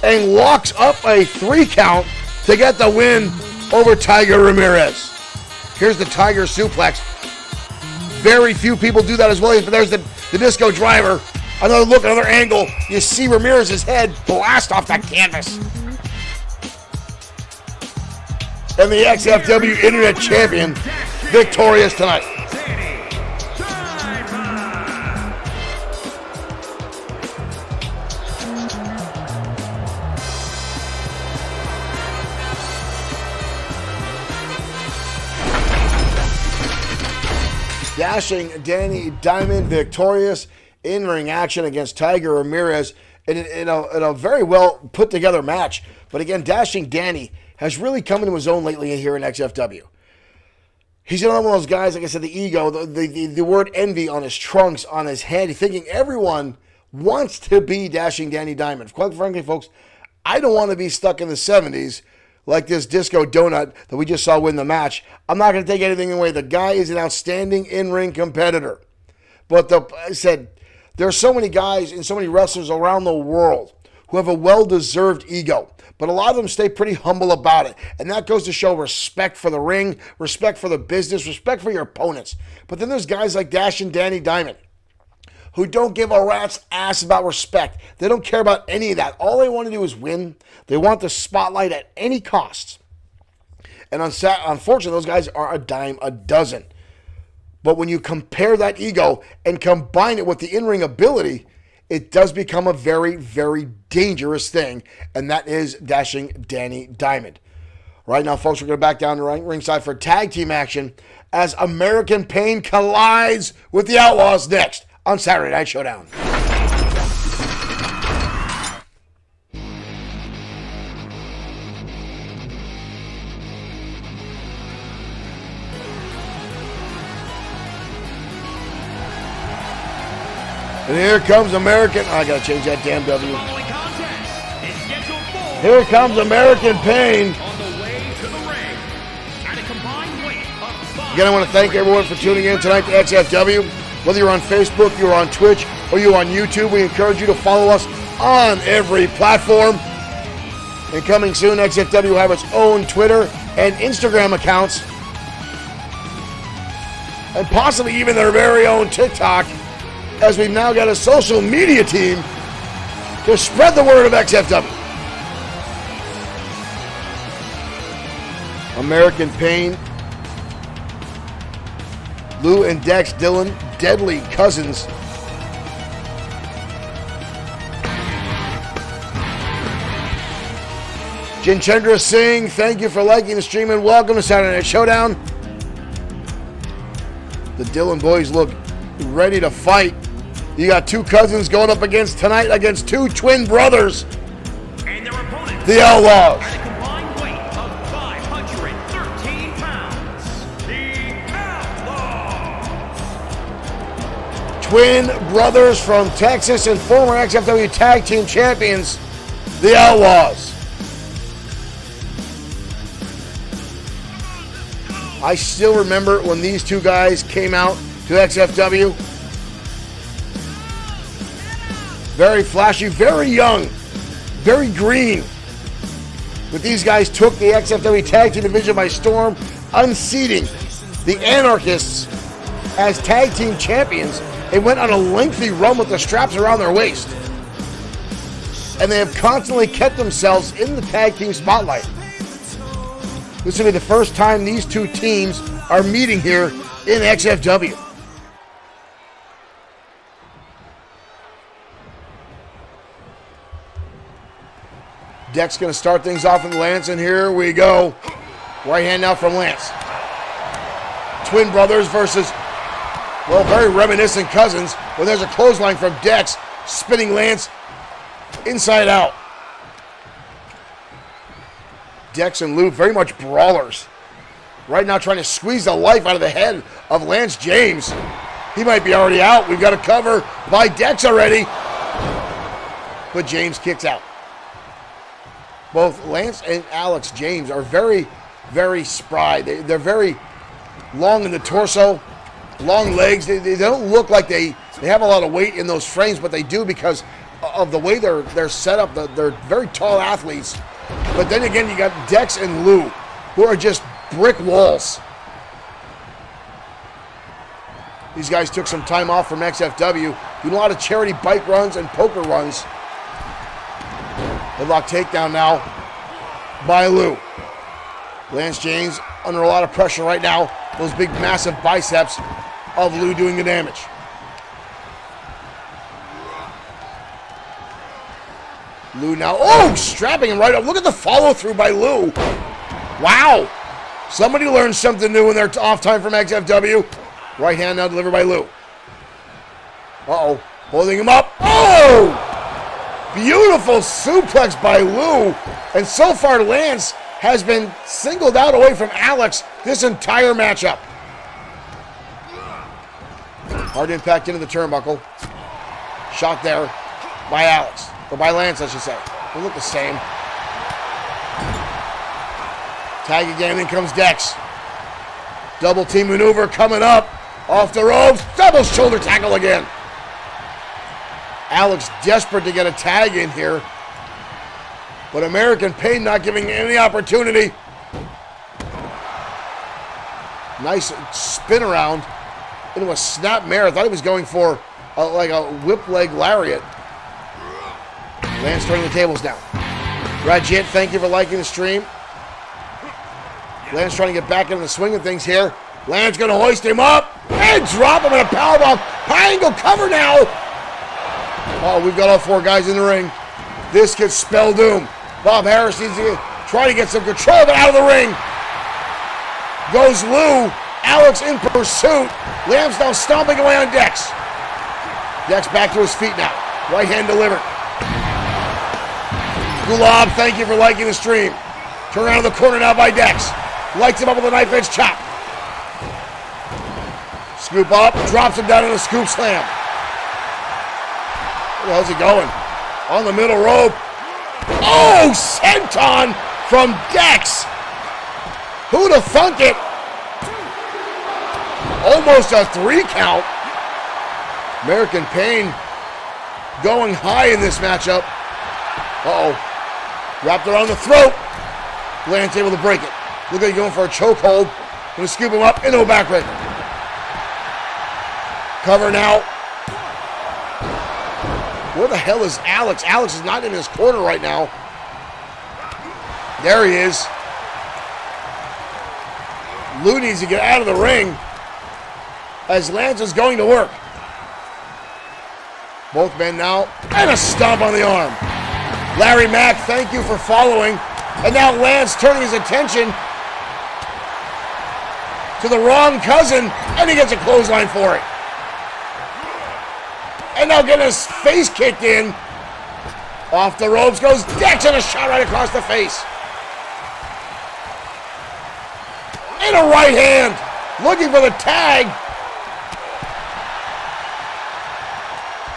and locks up a 3 count to get the win over Tiger Ramirez. Here's the Tiger suplex. Very few people do that as well, but there's the disco driver. Another look, another angle. You see Ramirez's head blast off that canvas. And the XFW Internet Champion victorious tonight. Dashing Danny Diamond victorious in-ring action against Tiger Ramirez in a very well put together match. But again, Dashing Danny has really come into his own lately here in XFW. He's another one of those guys, like I said, the ego, the word envy on his trunks, on his head, thinking everyone wants to be Dashing Danny Diamond. Quite frankly, folks, I don't want to be stuck in the 70s like this Disco Donut that we just saw win the match. I'm not going to take anything away. The guy is an outstanding in-ring competitor. But I said, there are so many guys and so many wrestlers around the world who have a well-deserved ego. But a lot of them stay pretty humble about it. And that goes to show respect for the ring, respect for the business, respect for your opponents. But then there's guys like Dashing Danny Diamond who don't give a rat's ass about respect. They don't care about any of that. All they want to do is win. They want the spotlight at any cost. And unfortunately, those guys are a dime a dozen. But when you compare that ego and combine it with the in-ring ability, it does become a very, very dangerous thing. And that is Dashing Danny Diamond. Right now, folks, we're going to back down to ringside for tag team action as American Pain collides with the Outlaws next on Saturday Night Showdown. And here comes American... I gotta change that damn W. Here comes American Pain. Again, I want to thank everyone for tuning in tonight to XFW. Whether you're on Facebook, you're on Twitch, or you're on YouTube, we encourage you to follow us on every platform. And coming soon, XFW will have its own Twitter and Instagram accounts. And possibly even their very own TikTok, as we've now got a social media team to spread the word of XFW. American Pain, Lou and Dex Dillon, deadly cousins. Jinchendra Singh, thank you for liking the stream and welcome to Saturday Night Showdown. The Dillon boys look ready to fight. You got two cousins going up against tonight against two twin brothers. And their opponents, the Outlaws. At a combined weight of 513 pounds, the Outlaws. Twin brothers from Texas and former XFW Tag Team Champions, the Outlaws. I still remember when these two guys came out to XFW. Very flashy, very young, very green. But these guys took the XFW Tag Team Division by storm, unseating the Anarchists as Tag Team Champions. They went on a lengthy run with the straps around their waist. And they have constantly kept themselves in the Tag Team spotlight. This will be the first time these two teams are meeting here in XFW. Dex going to start things off with Lance, and here we go. Right hand now from Lance. Twin brothers versus, well, very reminiscent cousins. But there's a clothesline from Dex, spinning Lance inside out. Dex and Lou very much brawlers. Right now trying to squeeze the life out of the head of Lance James. He might be already out. We've got a cover by Dex already. But James kicks out. Both Lance and Alex James are very, very spry. They're very long in the torso, long legs. They don't look like they have a lot of weight in those frames, but they do because of the way they're set up. They're very tall athletes. But then again, you got Dex and Lou, who are just brick walls. These guys took some time off from XFW, Doing a lot of charity bike runs and poker runs. Headlock takedown now by Lou. Lance James under a lot of pressure right now. Those big, massive biceps of Lou doing the damage. Lou now, strapping him right up. Look at the follow-through by Lou. Wow. Somebody learned something new in their off time from XFW. Right hand now delivered by Lou. Holding him up. Beautiful suplex by Lou. And so far, Lance has been singled out away from Alex this entire matchup. Hard impact into the turnbuckle. Shot there by Alex. Or by Lance, I should say. They look the same. Tag again, in comes Dex. Double team maneuver coming up. Off the ropes. Double shoulder tackle again. Alex desperate to get a tag in here. But American Pain not giving any opportunity. Nice spin around into a snap mare. I thought he was going for like a whip leg lariat. Lance turning the tables now. Rajit, thank you for liking the stream. Lance trying to get back into the swing of things here. Lance going to hoist him up and drop him in a powerbomb. High angle cover now. We've got all four guys in the ring. This could spell doom. Bob Harris needs to try to get some control, but out of the ring goes Lou. Alex in pursuit. Lance now stomping away on Dex. Dex back to his feet now. Right hand delivered. Gulab, thank you for liking the stream. Turn around in the corner now by Dex. Lights him up with a knife edge chop. Scoop up, drops him down in a scoop slam. Where the hell's he going? On the middle rope. Senton from Dex. Who'd have thunk it? Almost a 3 count. American Pain going high in this matchup. Wrapped around the throat. Lance able to break it. Look at him going for a chokehold. Gonna scoop him up into a backbreaker. Cover now. Where the hell is Alex? Alex is not in his corner right now. There he is. Lou needs to get out of the ring as Lance is going to work. Both men now, and a stomp on the arm. Larry Mack, thank you for following. And now Lance turning his attention to the wrong cousin, and he gets a clothesline for it. And now getting his face kicked in. Off the ropes goes Dex, and a shot right across the face. And a right hand. Looking for the tag.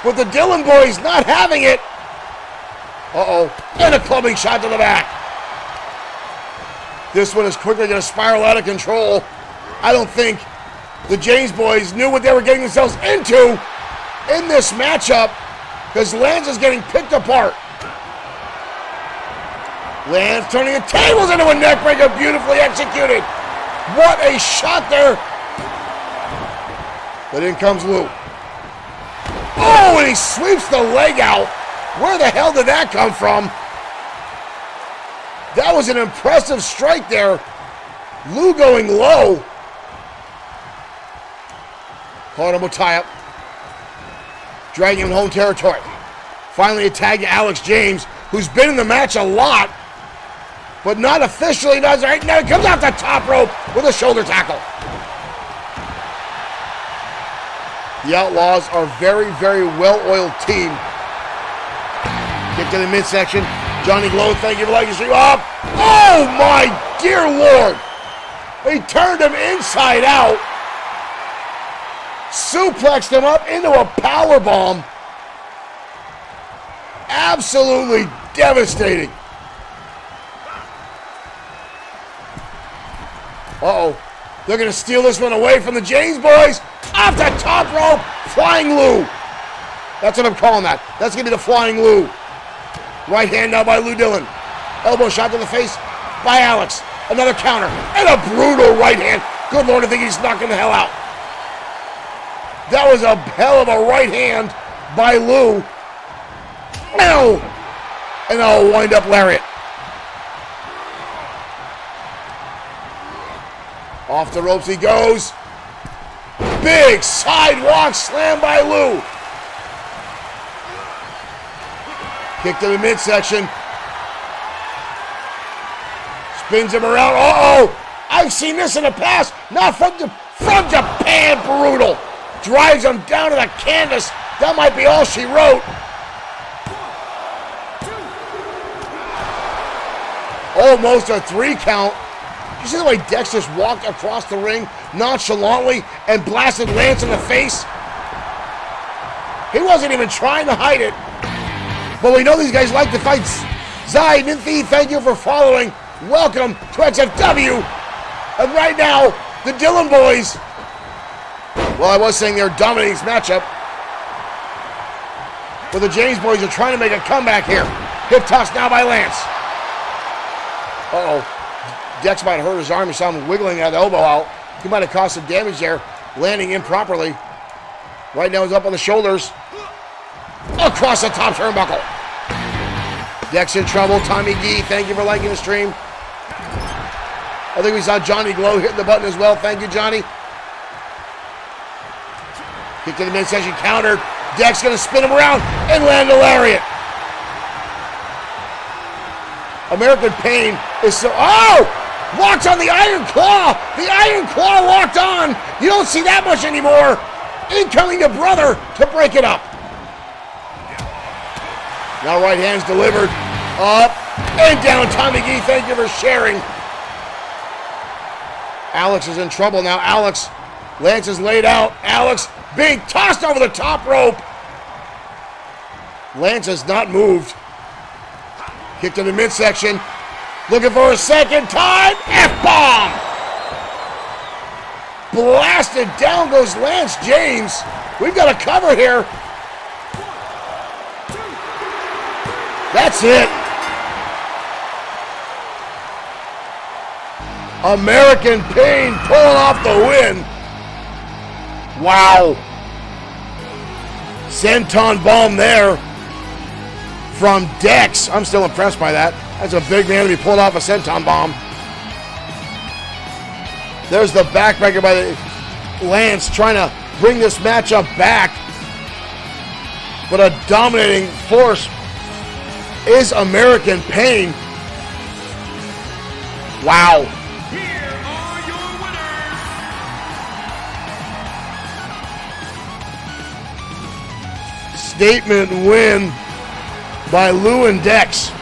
But the Dillon boys not having it. And a clubbing shot to the back. This one is quickly going to spiral out of control. I don't think the James boys knew what they were getting themselves into in this matchup, because Lance is getting picked apart. Lance turning the tables into a neckbreaker, beautifully executed. What a shot there. But in comes Lou. And he sweeps the leg out. Where the hell did that come from? That was an impressive strike there. Lou going low. Caught him with tie-up. Dragging him home territory. Finally a tag to Alex James, who's been in the match a lot, but not officially. Does right now. He comes off the top rope with a shoulder tackle. The Outlaws are a very, very well-oiled team. Kick to the midsection. Johnny Glow, thank you for liking the stream. Up. Oh my dear Lord. He turned him inside out. Suplexed him up into a powerbomb. Absolutely devastating. They're going to steal this one away from the James boys. Off the top rope, Flying Lou. That's what I'm calling that. That's going to be the Flying Lou. Right hand now by Lou Dillon. Elbow shot to the face by Alex. Another counter. And a brutal right hand. Good Lord, I think he's knocking the hell out. That was a hell of a right hand by Lou. Ow! And a wind-up lariat. Off the ropes he goes. Big sidewalk slam by Lou. Kick to the midsection. Spins him around. Uh-oh! I've seen this in the past. Not from Japan, brutal. Drives him down to the canvas. That might be all she wrote. Almost a 3 count. You see the way Dex just walked across the ring nonchalantly and blasted Lance in the face? He wasn't even trying to hide it. But we know these guys like to fight. Zai, Ninthi, thank you for following. Welcome to XFW. And right now, the Dillon boys. Well, I was saying they're dominating this matchup. But the James boys are trying to make a comeback here. Hip toss now by Lance. Uh-oh. Dex might have hurt his arm. You saw him wiggling that elbow out. He might have caused some damage there, landing improperly. Right now he's up on the shoulders. Across the top turnbuckle. Dex in trouble. Tommy Gee, thank you for liking the stream. I think we saw Johnny Glow hitting the button as well. Thank you, Johnny. Kick to the midsection, countered. Dex going to spin him around and land a lariat. American Pain is so... Oh! Locked on the Iron Claw! The Iron Claw locked on! You don't see that much anymore! Incoming to Brother to break it up. Now right hand's delivered. Up and down. Tommy Gee, thank you for sharing. Alex is in trouble now. Alex, Lance is laid out. Alex being tossed over the top rope. Lance has not moved. Kick to the midsection. Looking for a second time. F-bomb. Blasted. Down goes Lance James. We've got a cover here. That's it. American Pain pulling off the win. Wow. Senton bomb there from Dex. I'm still impressed by that. That's a big man to be pulling off a senton bomb. There's the backbreaker by the Lance trying to bring this matchup back. But a dominating force is American Pain. Wow. Here are your winners. Statement win by Lou and Dex.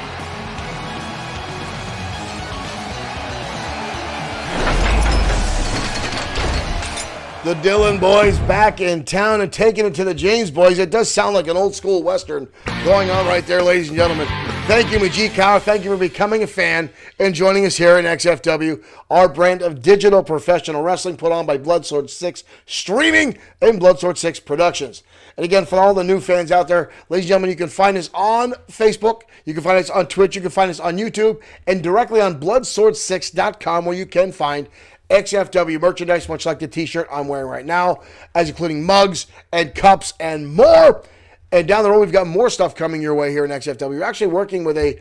The Dillon boys back in town and taking it to the James boys. It does sound like an old school Western going on right there, ladies and gentlemen. Thank you, Majid Kaur. Thank you for becoming a fan and joining us here in XFW, our brand of digital professional wrestling put on by Bloodsword6 Streaming and Bloodsword6 Productions. And again, for all the new fans out there, ladies and gentlemen, you can find us on Facebook, you can find us on Twitch, you can find us on YouTube, and directly on Bloodsword6.com where you can find XFW merchandise, much like the t-shirt I'm wearing right now, as including mugs and cups and more. And down the road, we've got more stuff coming your way here in XFW. We're actually working with a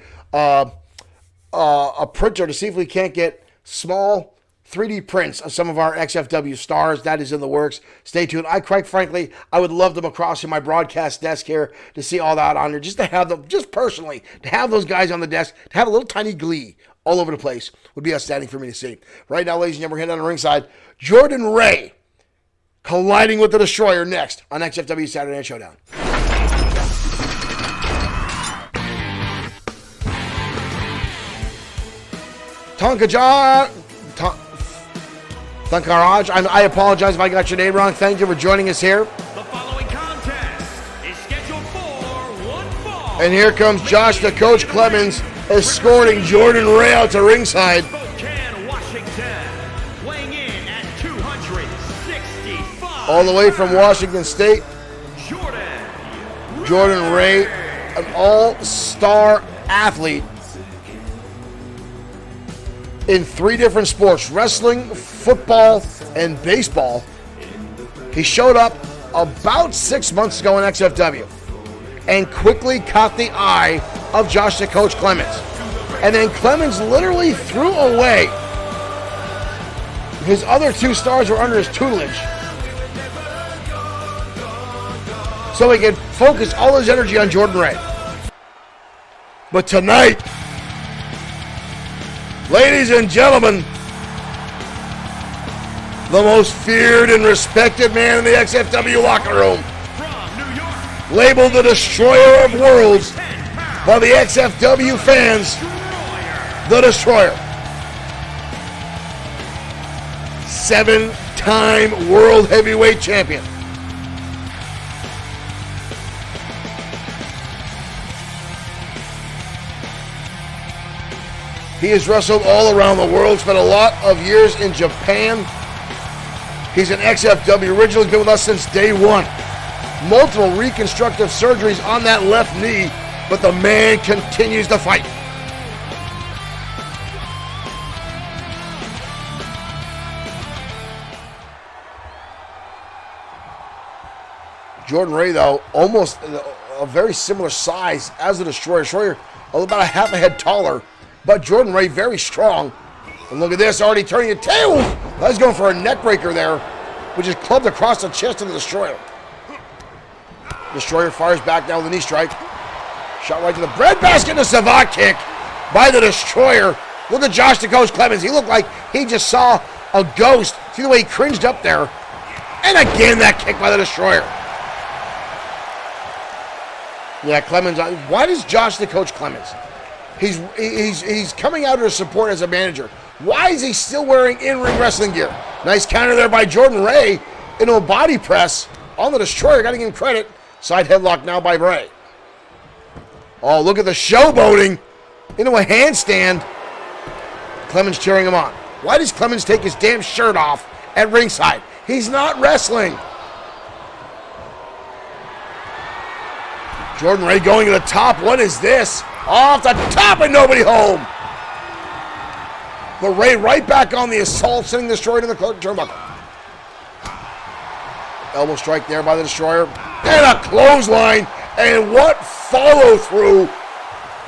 printer to see if we can't get small 3D prints of some of our XFW stars. That is in the works. Stay tuned. Quite frankly, I would love them across in my broadcast desk here to see all that on there, just to have them, just personally, to have those guys on the desk, to have a little tiny glee all over the place would be outstanding for me to see. Right now, ladies and gentlemen, we're heading on the ringside. Jordan Ray colliding with the Destroyer next on XFW Saturday Night Showdown. Tankaraj, I apologize if I got your name wrong. Thank you for joining us here. The following contest is scheduled for one fall. And here comes Josh the Coach Clemens escorting Jordan Ray out to ringside. Spokane, Washington, weighing in at 265. All the way from Washington State, Jordan Ray, an all-star athlete in 3 different sports, wrestling, football, and baseball. He showed up about 6 months ago in XFW and quickly caught the eye of Josh the Coach Clemens. And then Clemens literally threw away his other 2 stars were under his tutelage, so he could focus all his energy on Jordan Ray. But tonight, ladies and gentlemen, the most feared and respected man in the XFW locker room, From New York, labeled the Destroyer of Worlds by the XFW fans, the Destroyer. 7-time World Heavyweight Champion. He has wrestled all around the world, spent a lot of years in Japan. He's an XFW original, he's been with us since day one. Multiple reconstructive surgeries on that left knee, but the man continues to fight. Jordan Ray, though, almost a very similar size as the Destroyer. Destroyer about a half a head taller, but Jordan Ray very strong. And look at this, already turning the tail. He's going for a neck breaker there, which is clubbed across the chest of the Destroyer. Destroyer fires back down with a knee strike. Shot right to the breadbasket and a savate kick by the Destroyer. Look at Josh the Coach Clemens. He looked like he just saw a ghost. See the way he cringed up there. And again, that kick by the Destroyer. Yeah, Clemens. Why does Josh the Coach Clemens? He's coming out to support as a manager. Why is he still wearing in-ring wrestling gear? Nice counter there by Jordan Ray into a body press on the Destroyer. Got to give him credit. Side headlock now by Ray. Oh, look at the showboating into a handstand. Clemens cheering him on. Why does Clemens take his damn shirt off at ringside? He's not wrestling. Jordan Ray going to the top. What is this? Off the top and nobody home. But Ray right back on the assault, sending the Destroyer to the turnbuckle. Elbow strike there by the Destroyer. And a clothesline. And what follow through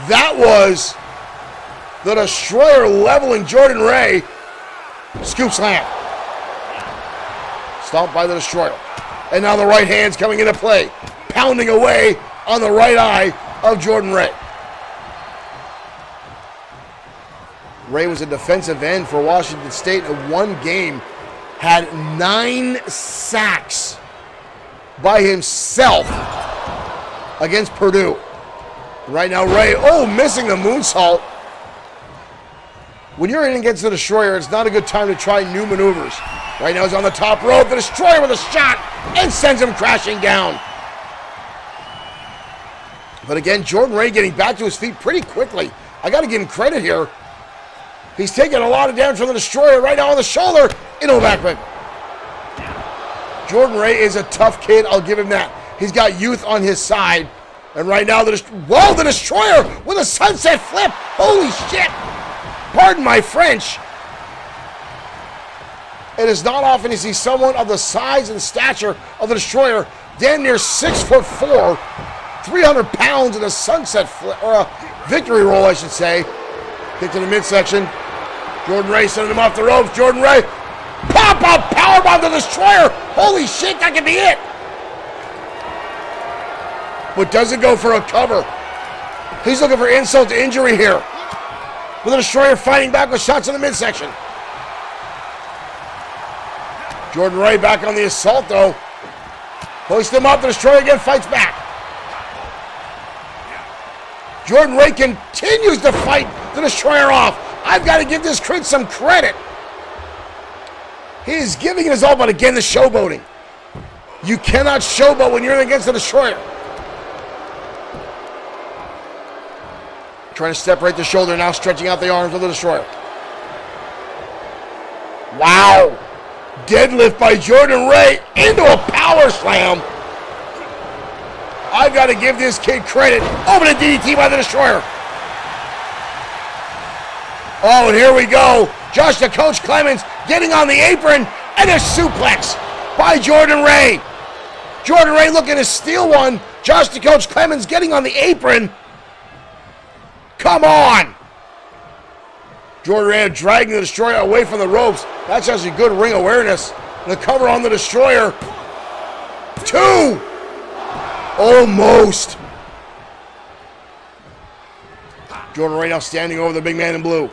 that was. The Destroyer leveling Jordan Ray. Scoop slam. Stomped by the Destroyer. And now the right hand's coming into play. Pounding away on the right eye of Jordan Ray. Ray was a defensive end for Washington State in one game. Had 9 sacks by himself against Purdue. Right now, Ray, missing the moonsault. When you're in against the Destroyer, it's not a good time to try new maneuvers. Right now, he's on the top rope. The Destroyer with a shot and sends him crashing down. But again, Jordan Ray getting back to his feet pretty quickly. I got to give him credit here. He's taking a lot of damage from the Destroyer right now on the shoulder into a backbreaker. Jordan Ray is a tough kid. I'll give him that. He's got youth on his side. And right now, the Destroyer with a sunset flip. Holy shit. Pardon my French. It is not often you see someone of the size and stature of the Destroyer, damn near 6'4", 300 pounds in a sunset flip, or a victory roll, I should say. Kick to the midsection. Jordan Ray sending him off the ropes. Jordan Ray, pop-up powerbomb to the Destroyer. Holy shit, that could be it. But doesn't go for a cover. He's looking for insult to injury here. With the Destroyer fighting back with shots in the midsection. Jordan Ray back on the assault, though. Hoist him up. The Destroyer again fights back. Jordan Ray continues to fight the Destroyer off. I've got to give this kid some credit. He is giving it his all, but again, the showboating. You cannot showboat when you're against the Destroyer. Trying to separate the shoulder, now stretching out the arms of the Destroyer. Wow. Deadlift by Jordan Ray into a power slam. I've got to give this kid credit. Over to DDT by the Destroyer. Oh, and here we go. Josh the Coach Clemens getting on the apron and a suplex by Jordan Ray. Jordan Ray looking to steal one. Josh the Coach Clemens getting on the apron. Come on. Jordan Ray dragging the Destroyer away from the ropes. That's actually good ring awareness. And the cover on the Destroyer. 2. Almost. Jordan Ray now standing over the big man in blue.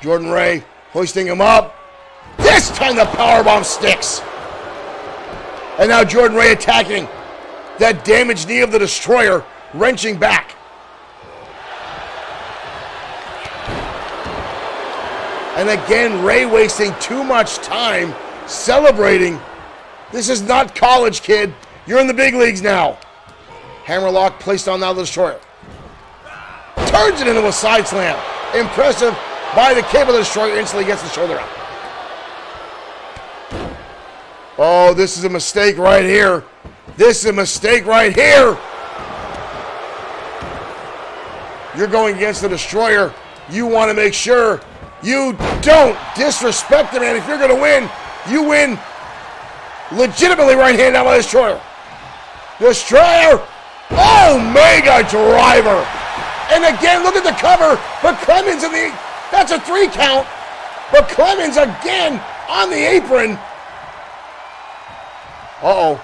Jordan Ray hoisting him up. This time the powerbomb sticks. And now Jordan Ray attacking that damaged knee of the Destroyer, wrenching back. And again, Ray wasting too much time celebrating. This is not college, kid. You're in the big leagues now. Hammerlock placed on now the Destroyer. Turns it into a side slam. Impressive by the Cable. The Destroyer instantly gets the shoulder up. Oh, this is a mistake right here. This is a mistake right here. You're going against the Destroyer. You want to make sure you don't disrespect the man. If you're going to win, you win legitimately right-handed out by the Destroyer. Destroyer. Oh, mega driver. And again, look at the cover. But Clemens in the... That's a 3 count. But Clemens again on the apron. Uh-oh.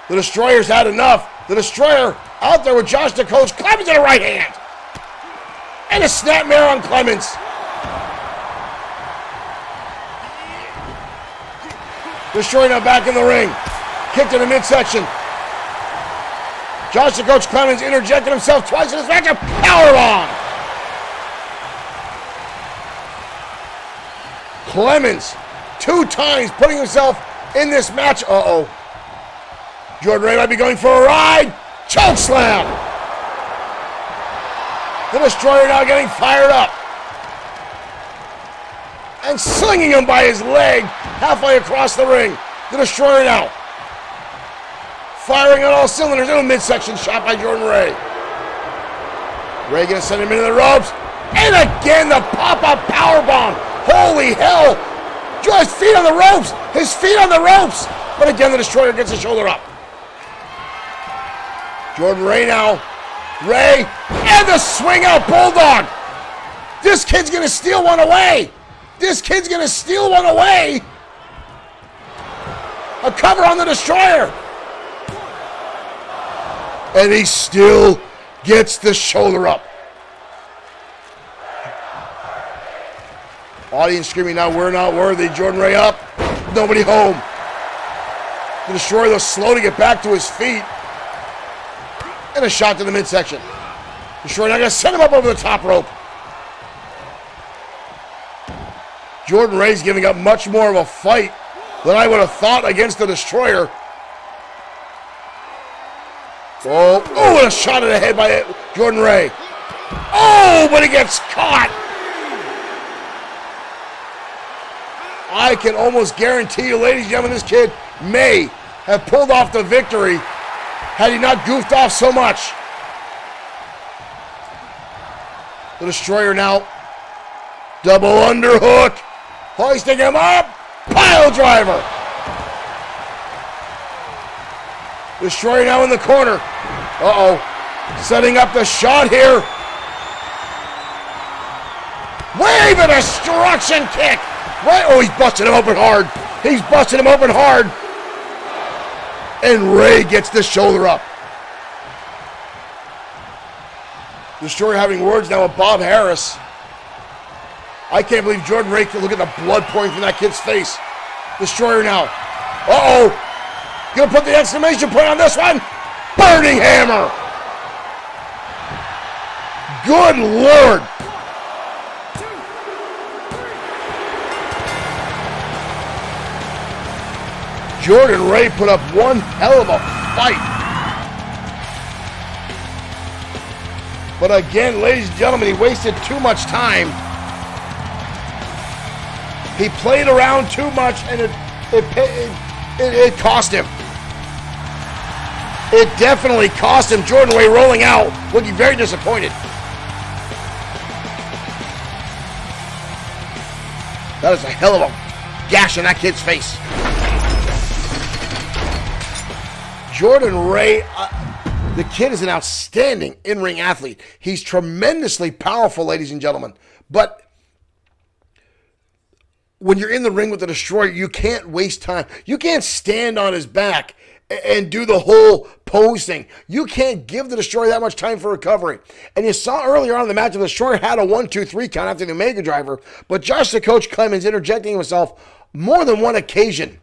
The Destroyer's had enough. The Destroyer out there with Josh the Coach. Clemens in a right hand. And a snapmare on Clemens. Destroyer now back in the ring. Kicked in the midsection. Josh the Coach Clemens interjected himself twice in this matchup. Powerbomb. Clemens 2 times putting himself in this match. Uh-oh. Jordan Ray might be going for a ride. Choke slam. The Destroyer now getting fired up. And slinging him by his leg halfway across the ring. The Destroyer now firing on all cylinders. In a midsection shot by Jordan Ray. Ray gonna send him into the ropes. And again the pop-up powerbomb. Holy hell. His feet on the ropes. His feet on the ropes. But again the Destroyer gets his shoulder up. Jordan Ray now. Ray. And the swing out Bulldog. This kid's gonna steal one away. This kid's gonna steal one away. A cover on the Destroyer. And he still gets the shoulder up. Audience screaming now, we're not worthy. Jordan Ray up. Nobody home. The Destroyer though slow to get back to his feet. And a shot to the midsection. Destroyer now gonna send him up over the top rope. Jordan Ray's giving up much more of a fight than I would have thought against the Destroyer. Oh, and a shot to the head by Jordan Ray. Oh, but he gets caught. I can almost guarantee you, ladies and gentlemen, this kid may have pulled off the victory had he not goofed off so much. The Destroyer now. Double underhook. Hoisting him up. Pile driver. Destroyer now in the corner. Uh-oh. Setting up the shot here. Wave and destruction kick. Right. Oh, he's busting him open hard. He's busting him open hard. And Ray gets the shoulder up. Destroyer having words now with Bob Harris. I can't believe Jordan Ray can look at the blood pouring from that kid's face. Destroyer now. Uh-oh. Gonna put the exclamation point on this one. Burning hammer. Good Lord. Jordan Ray put up one hell of a fight. But again, ladies and gentlemen, he wasted too much time. He played around too much, and it cost him. It definitely cost him. Jordan Ray rolling out, looking very disappointed. That is a hell of a gash in that kid's face. Jordan Ray, the kid is an outstanding in-ring athlete. He's tremendously powerful, ladies and gentlemen. But when you're in the ring with the Destroyer, you can't waste time. You can't stand on his back and do the whole pose thing. You can't give the Destroyer that much time for recovery. And you saw earlier on in the match, the Destroyer had a 1-2-3 count after the Omega Driver, but Josh the Coach Clemens interjecting himself more than one occasion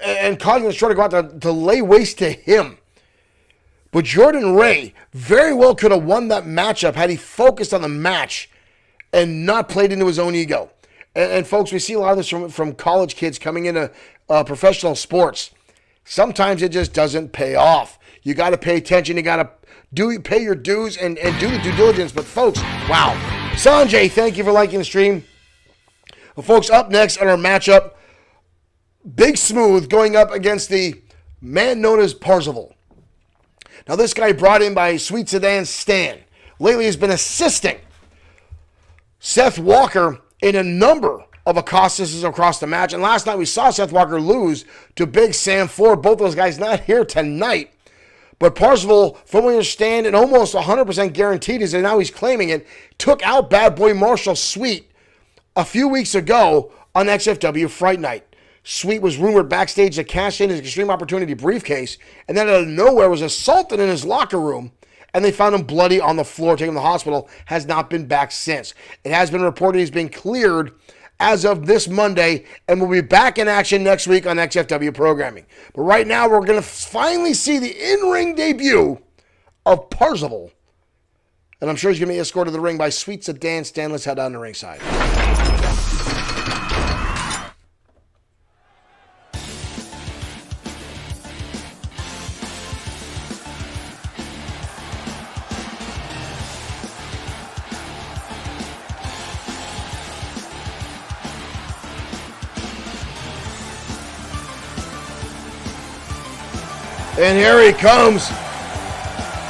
and causing the Destroyer to go out to lay waste to him. But Jordan Ray very well could have won that matchup had he focused on the match and not played into his own ego. And folks, we see a lot of this from college kids coming into professional sports. Sometimes it just doesn't pay off. You got to pay attention. You got to pay your dues and do the due diligence. But folks, wow. Sanjay, thank you for liking the stream. Well, folks, up next on our matchup, Big Smooth going up against the man known as Parzival. Now, this guy brought in by Sweet Sedan Stan. Lately has been assisting Seth Walker in a number of accostances across the match. And last night we saw Seth Walker lose to Big Sam Ford. Both those guys not here tonight. But Parzival, from what we understand, and almost 100% guaranteed is that now he's claiming it, took out Bad Boy Marshall Sweet a few weeks ago on XFW Fright Night. Sweet was rumored backstage to cash in his Extreme Opportunity briefcase, and then out of nowhere was assaulted in his locker room, and they found him bloody on the floor, taking him to the hospital, has not been back since. It has been reported he's been cleared as of this Monday, and will be back in action next week on XFW programming. But right now, we're going to finally see the in-ring debut of Parzival, and I'm sure he's going to be escorted to the ring by Sweet Sedan Stan. Let's head down to ringside. And here he comes.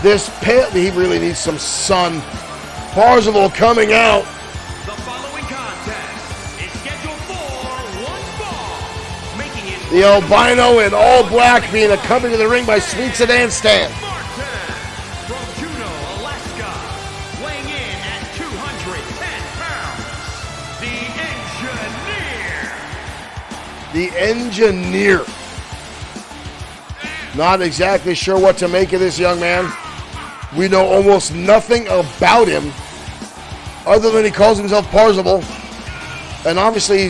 He really needs some sun. Parzival coming out. The following contest is scheduled for one fall, making it The albino in all black being accompanied to the ring by Sweet Sedan Stan. Martin from Juneau, Alaska, weighing in at 210 pounds, the Engineer. The Engineer. Not exactly sure what to make of this young man. We know almost nothing about him other than he calls himself Parzival. And obviously I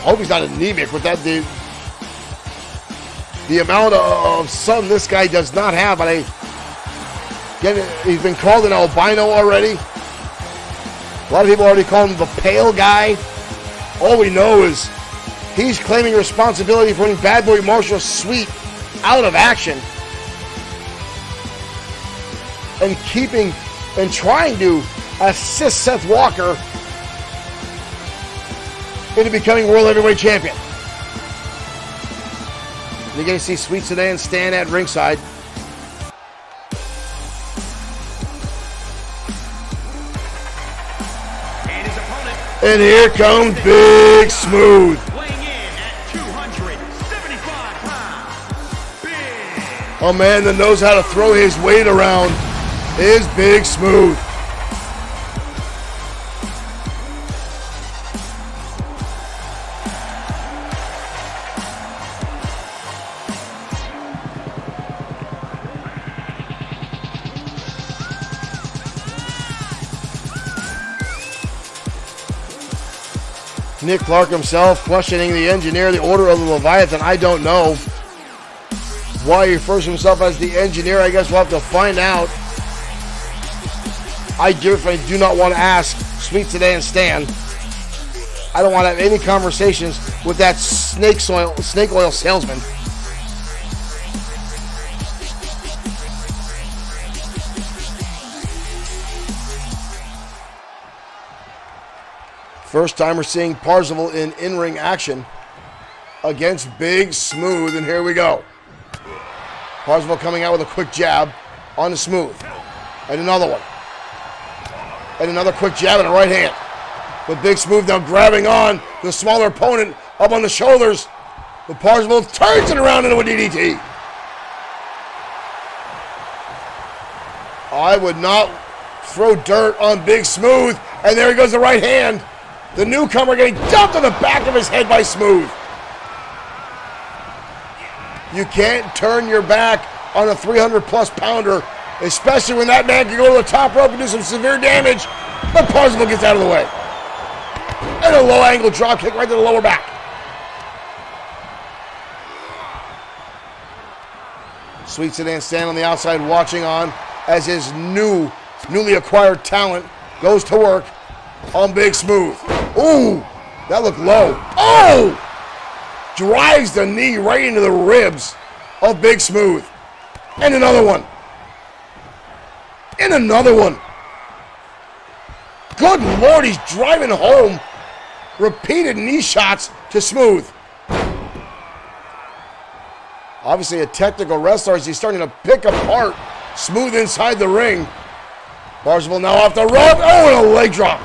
hope he's not anemic with that. The amount of sun this guy does not have. But again, he's been called an albino already. A lot of people already call him the pale guy. All we know is he's claiming responsibility for putting Bad Boy Marshall Sweet out of action and trying to assist Seth Walker into becoming World Heavyweight Champion. And you're going to see Sweet Sedan Stan at ringside. And his opponent, And here comes Big Smooth. weighing in at 275 pounds, Big. A man that knows how to throw his weight around is Big Smooth. Nick Clark himself questioning the Engineer, the Order of the Leviathan. I don't know why he refers to himself as the Engineer. I guess we'll have to find out. I definitely do not want to ask Sweet Sedan Stan. I don't want to have any conversations with that snake oil salesman. First time we're seeing Parzival in-ring action against Big Smooth, and here we go. Parzival coming out with a quick jab on the Smooth. And another one. And another quick jab in the right hand. But Big Smooth now grabbing on the smaller opponent up on the shoulders. But Parzival turns it around into a DDT. I would not throw dirt on Big Smooth. And there he goes, the right hand. The newcomer getting dumped on the back of his head by Smooth. You can't turn your back on a 300-plus pounder, especially when that man can go to the top rope and do some severe damage. But Parzival gets out of the way. And a low-angle drop kick right to the lower back. Sweet Sedan Stan on the outside watching on as his newly acquired talent goes to work on Big Smooth. Ooh, that looked low. Oh! Drives the knee right into the ribs of Big Smooth. And another one. And another one. Good Lord, he's driving home repeated knee shots to Smooth. Obviously a technical wrestler as he's starting to pick apart Smooth inside the ring. Parzival now off the rope. Oh, and a leg drop.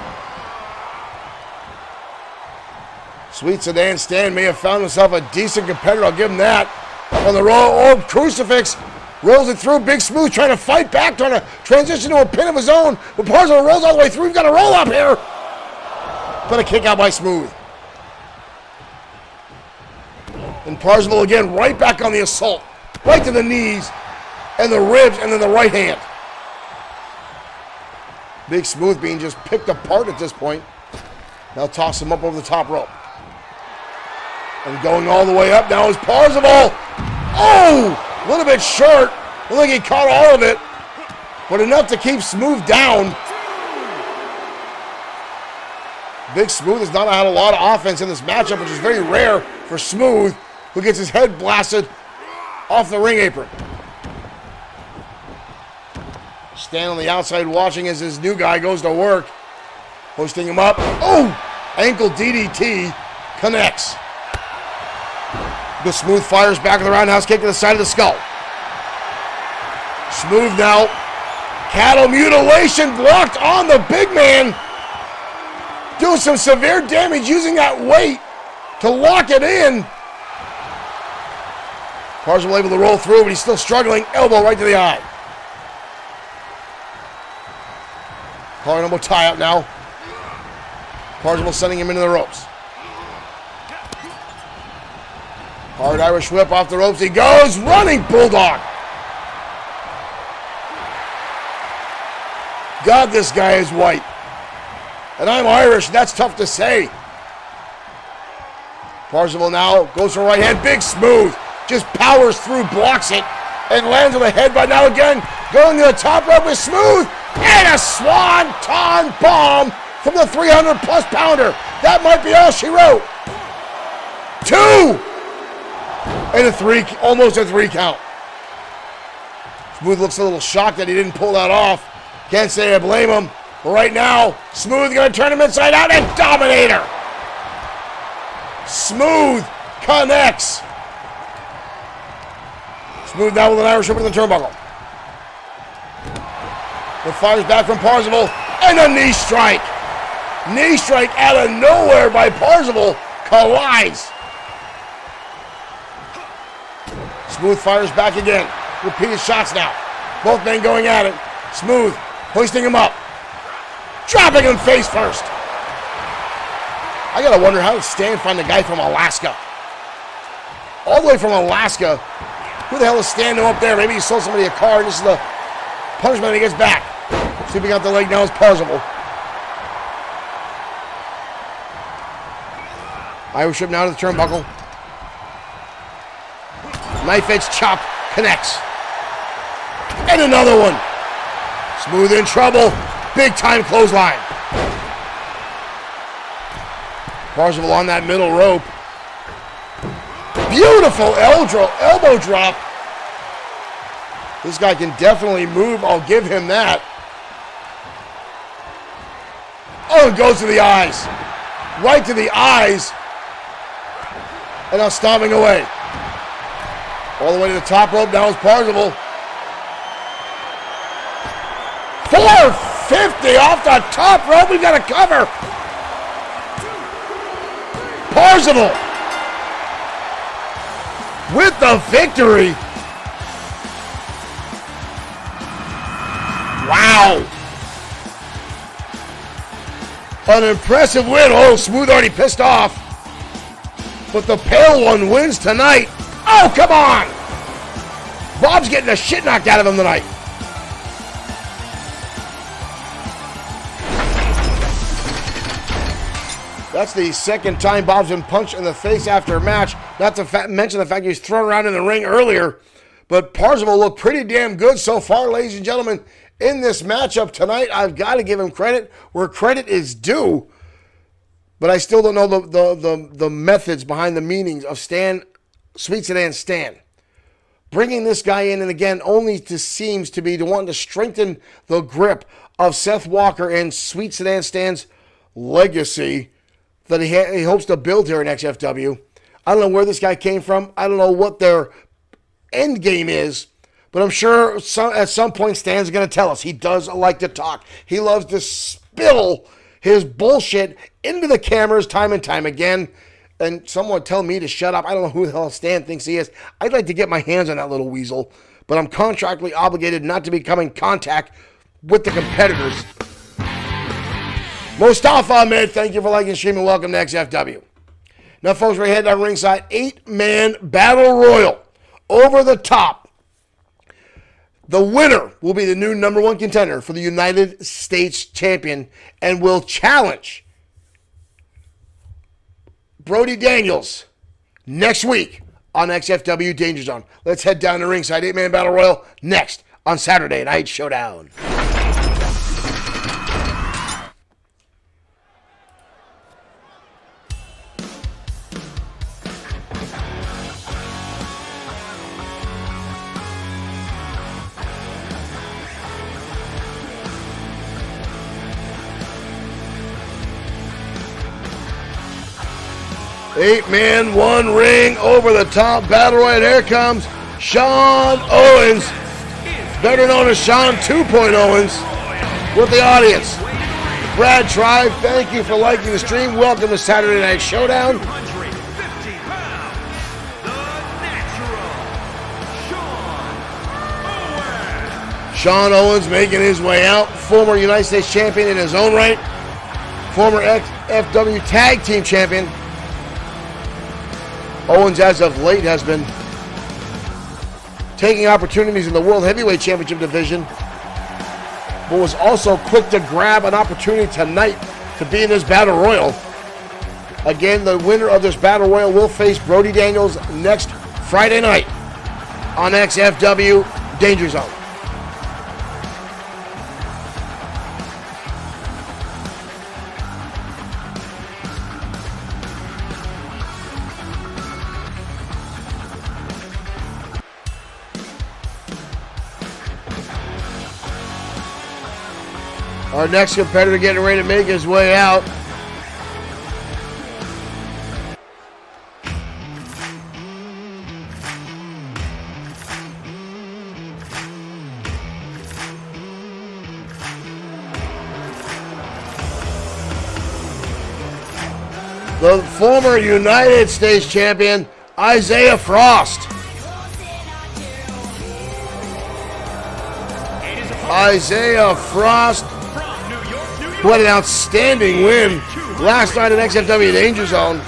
Sweet Sedan Stan may have found himself a decent competitor. I'll give him that. Up on the roll. Oh, crucifix. Rolls it through. Big Smooth trying to fight back, trying to transition to a pin of his own. But Parzival rolls all the way through. We've got a roll up here. But a kick out by Smooth. And Parzival again right back on the assault. Right to the knees and the ribs and then the right hand. Big Smooth being just picked apart at this point. Now toss him up over the top rope. And going all the way up now is Parzival. Oh! A little bit short. I don't think he caught all of it. But enough to keep Smooth down. Big Smooth has not had a lot of offense in this matchup, which is very rare for Smooth, who gets his head blasted off the ring apron. Stan on the outside watching as his new guy goes to work. Hoisting him up. Oh! Ankle DDT connects. The Smooth fires back in the roundhouse kick to the side of the skull. Smooth now. Cattle mutilation blocked on the big man. Doing some severe damage using that weight to lock it in. Parzival able to roll through, but he's still struggling. Elbow right to the eye. Collar elbow tie up now. Parzival sending him into the ropes. Hard Irish whip off the ropes. He goes running bulldog. God, this guy is white. And I'm Irish, and that's tough to say. Parzival now goes for a right hand. Big Smooth just powers through, blocks it, and lands on the head. But now again, going to the top rope with Smooth. And a swanton bomb from the 300-plus pounder. That might be all she wrote. 2! And a 3, almost a 3 count. Smooth looks a little shocked that he didn't pull that off. Can't say I blame him. But right now, Smooth going to turn him inside out and Dominator. Smooth connects. Smooth now with an Irish whip in the turnbuckle. The fires back from Parzival and a knee strike. Knee strike out of nowhere by Parzival. Collides. Smooth fires back again. Repeated shots now. Both men going at it. Smooth hoisting him up. Dropping him face first. I gotta wonder how did Stan find a guy from Alaska? All the way from Alaska. Who the hell is Stan up there? Maybe he sold somebody a car and this is the punishment he gets back. Sweeping out the leg now is Parzival. Irish whip now to the turnbuckle. Knife edge chop connects. And another one. Smooth in trouble. Big time clothesline. Parzival on that middle rope. Beautiful elbow drop. This guy can definitely move. I'll give him that. Oh, it goes to the eyes. Right to the eyes. And now stomping away. All the way to the top rope. Now is Parzival. 450 off the top rope. We've got a cover. Parzival. with the victory. Wow. An impressive win. Oh, Smooth already pissed off. But the pale one wins tonight. Oh, come on. Bob's getting the shit knocked out of him tonight. That's the second time Bob's been punched in the face after a match. Not to mention the fact he was thrown around in the ring earlier. But Parzival looked pretty damn good so far, ladies and gentlemen. In this matchup tonight, I've got to give him credit where credit is due. But I still don't know the methods behind the meanings of Sweet Sedan Stan. Bringing this guy in, and again, only seems to be wanting to strengthen the grip of Seth Walker and Sweet Sedan Stan's legacy that he hopes to build here in XFW. I don't know where this guy came from. I don't know what their end game is. But I'm sure at some point Stan's going to tell us. He does like to talk. He loves to spill his bullshit into the cameras time and time again. And someone tell me to shut up. I don't know who the hell Stan thinks he is. I'd like to get my hands on that little weasel. But I'm contractually obligated not to become in contact with the competitors. Mustafa Ahmed, thank you for liking, streaming. Welcome to XFW. Now, folks, we're heading on ringside. 8-man battle royal. Over the top. The winner will be the new #1 contender for the United States champion and will challenge Brody Daniels next week on XFW Danger Zone. Let's head down to ringside. 8-man battle royal next on Saturday Night Showdown. 8-man, 1 ring, over the top battle royal. Here comes Sean Owens, better known as Sean 2.0 Owens, with the audience. Brad Tribe, thank you for liking the stream. Welcome to Saturday Night Showdown. 250 pounds, the natural, Sean Owens. Sean Owens making his way out, former United States champion in his own right, former XFW Tag Team champion. Owens, as of late, has been taking opportunities in the World Heavyweight Championship division, but was also quick to grab an opportunity tonight to be in this Battle Royal. Again, the winner of this Battle Royal will face Brody Daniels next Friday night on XFW Danger Zone. Our next competitor getting ready to make his way out. The former United States champion, Isaiah Frost. Isaiah Frost, who had an outstanding win last night in XFW Danger Zone.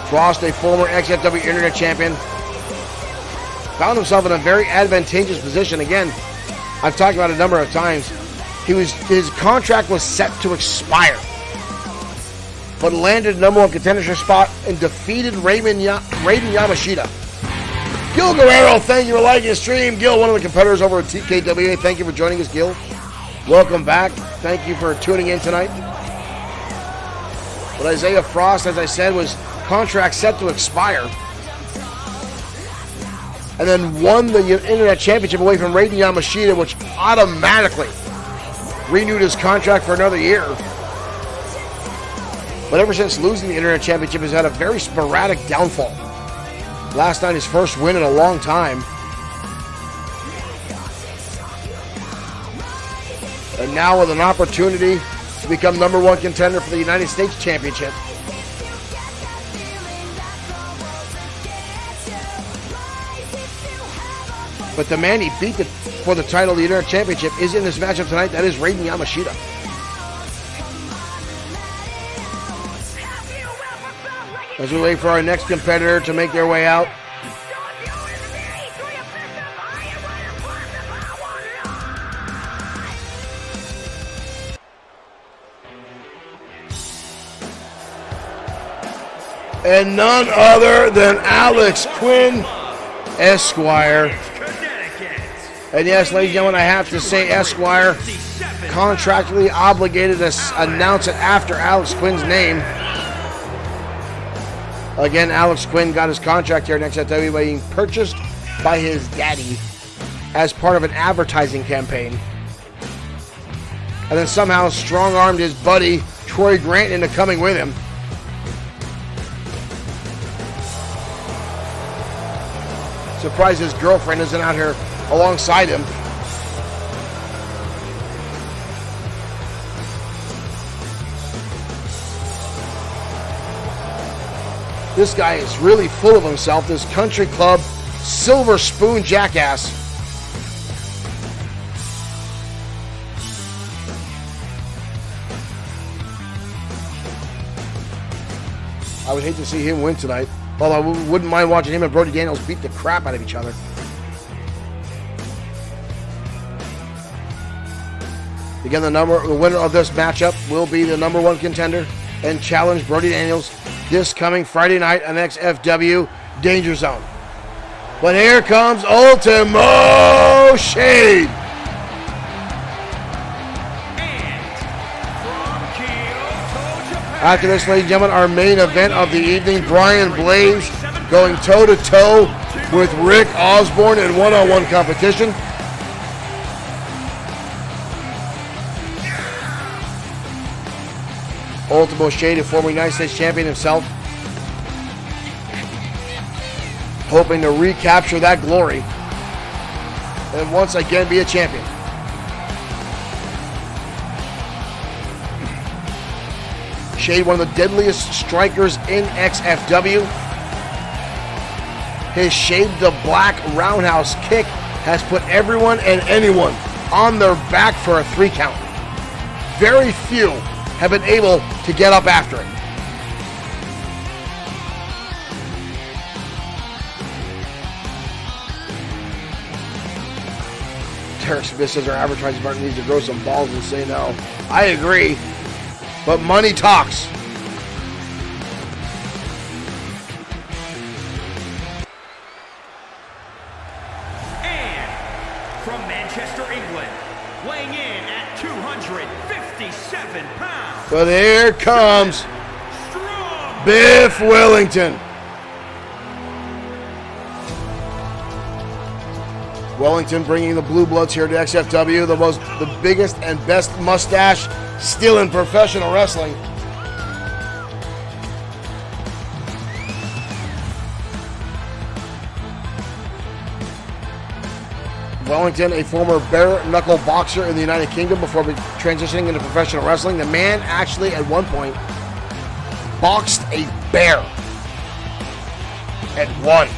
Frost, a former XFW Internet champion, found himself in a very advantageous position. Again, I've talked about it a number of times. His contract was set to expire, but landed #1 contendership spot and defeated Raiden Yamashita. Gil Guerrero, thank you for liking the stream. Gil, one of the competitors over at TKWA, thank you for joining us, Gil. Welcome back. Thank you for tuning in tonight. But Isaiah Frost, as I said, was contract set to expire, and then won the Internet Championship away from Raiden Yamashita, which automatically renewed his contract for another year. But ever since losing the Internet Championship, he's had a very sporadic downfall. Last night, his first win in a long time. And now with an opportunity to become #1 contender for the United States Championship. But the man he beat for the title of the Internet Championship is in this matchup tonight. That is Raiden Yamashita. As we wait for our next competitor to make their way out. And none other than Alex Quinn, Esquire. And yes, ladies and gentlemen, I have to say Esquire, contractually obligated to announce it after Alex Quinn's name. Again, Alex Quinn got his contract here in XFW by being purchased by his daddy as part of an advertising campaign. And then somehow strong-armed his buddy Troy Grant into coming with him. Surprised his girlfriend isn't out here alongside him. This guy is really full of himself, this country club silver spoon jackass. I would hate to see him win tonight. Although I wouldn't mind watching him and Brody Daniels beat the crap out of each other. Again, the winner of this matchup will be the #1 contender and challenge Brody Daniels this coming Friday night on XFW Danger Zone. But here comes Ultimo Shade. After this, ladies and gentlemen, our main event of the evening, Brian Blaze going toe-to-toe with Rick Osborne in one-on-one competition. Ultimo Shade, a former United States champion himself, hoping to recapture that glory and once again be a champion. Shade, one of the deadliest strikers in XFW. His Shade the Black roundhouse kick has put everyone and anyone on their back for a 3 count. Very few have been able to get up after it. Derek Smith says our advertising partner needs to grow some balls and say no. I agree. But money talks. And from Manchester, England, weighing in at 257 pounds. But here comes Biff Wellington. Wellington bringing the Blue Bloods here to XFW, the biggest and best mustache still in professional wrestling. Wellington, a former bare-knuckle boxer in the United Kingdom before transitioning into professional wrestling. The man actually at one point boxed a bear and won.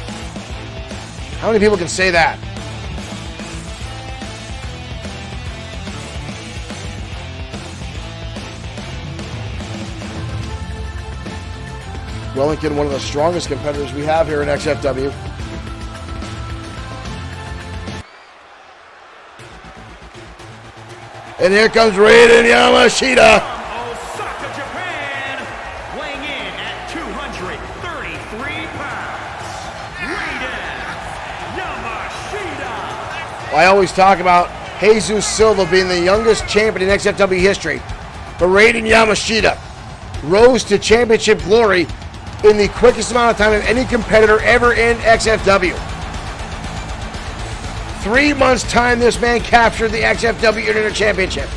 How many people can say that? Wellington, one of the strongest competitors we have here in XFW. And here comes Raiden Yamashita. Osaka, Japan, weighing in at 233 pounds. Raiden Yamashita. I always talk about Jesus Silva being the youngest champion in XFW history. But Raiden Yamashita rose to championship glory in the quickest amount of time of any competitor ever in XFW. 3 months' time, this man captured the XFW Internet Championship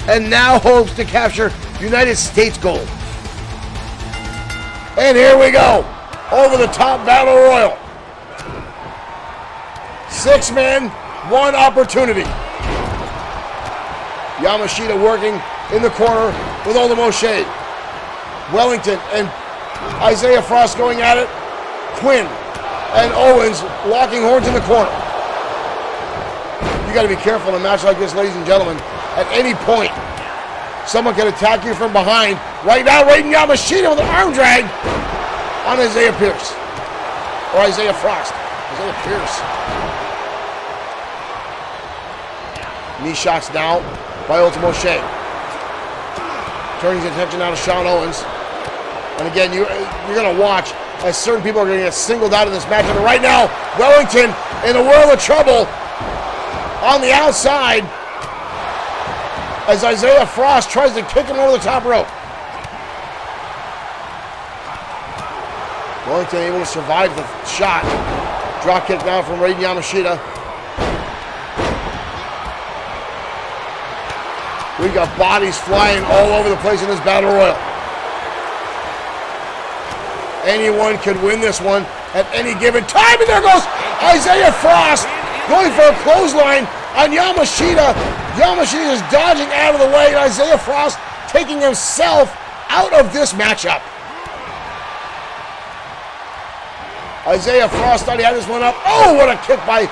and now hopes to capture United States gold. And here we go, over the top battle royal. 6 men, 1 opportunity. Yamashita working in the corner with Ultimo Shade. Wellington and Isaiah Frost going at it. Quinn and Owens locking horns in the corner. You got to be careful in a match like this, ladies and gentlemen. At any point, someone can attack you from behind. Right now, Raiden Yamashita with an arm drag on Isaiah Pierce. Or Isaiah Frost. Isaiah Pierce. Knee shots now by Ultimo Shade. Turning his attention now to Sean Owens. And again, you're going to watch as certain people are going to get singled out in this match. And right now, Wellington in a world of trouble on the outside as Isaiah Frost tries to kick him over the top rope. Wellington able to survive the shot. Drop kick now from Raiden Yamashita. We've got bodies flying all over the place in this battle royal. Anyone could win this one at any given time. And there goes Isaiah Frost going for a clothesline on Yamashita. Yamashita is dodging out of the way. And Isaiah Frost taking himself out of this matchup. Isaiah Frost thought he had this one up. Oh, what a kick by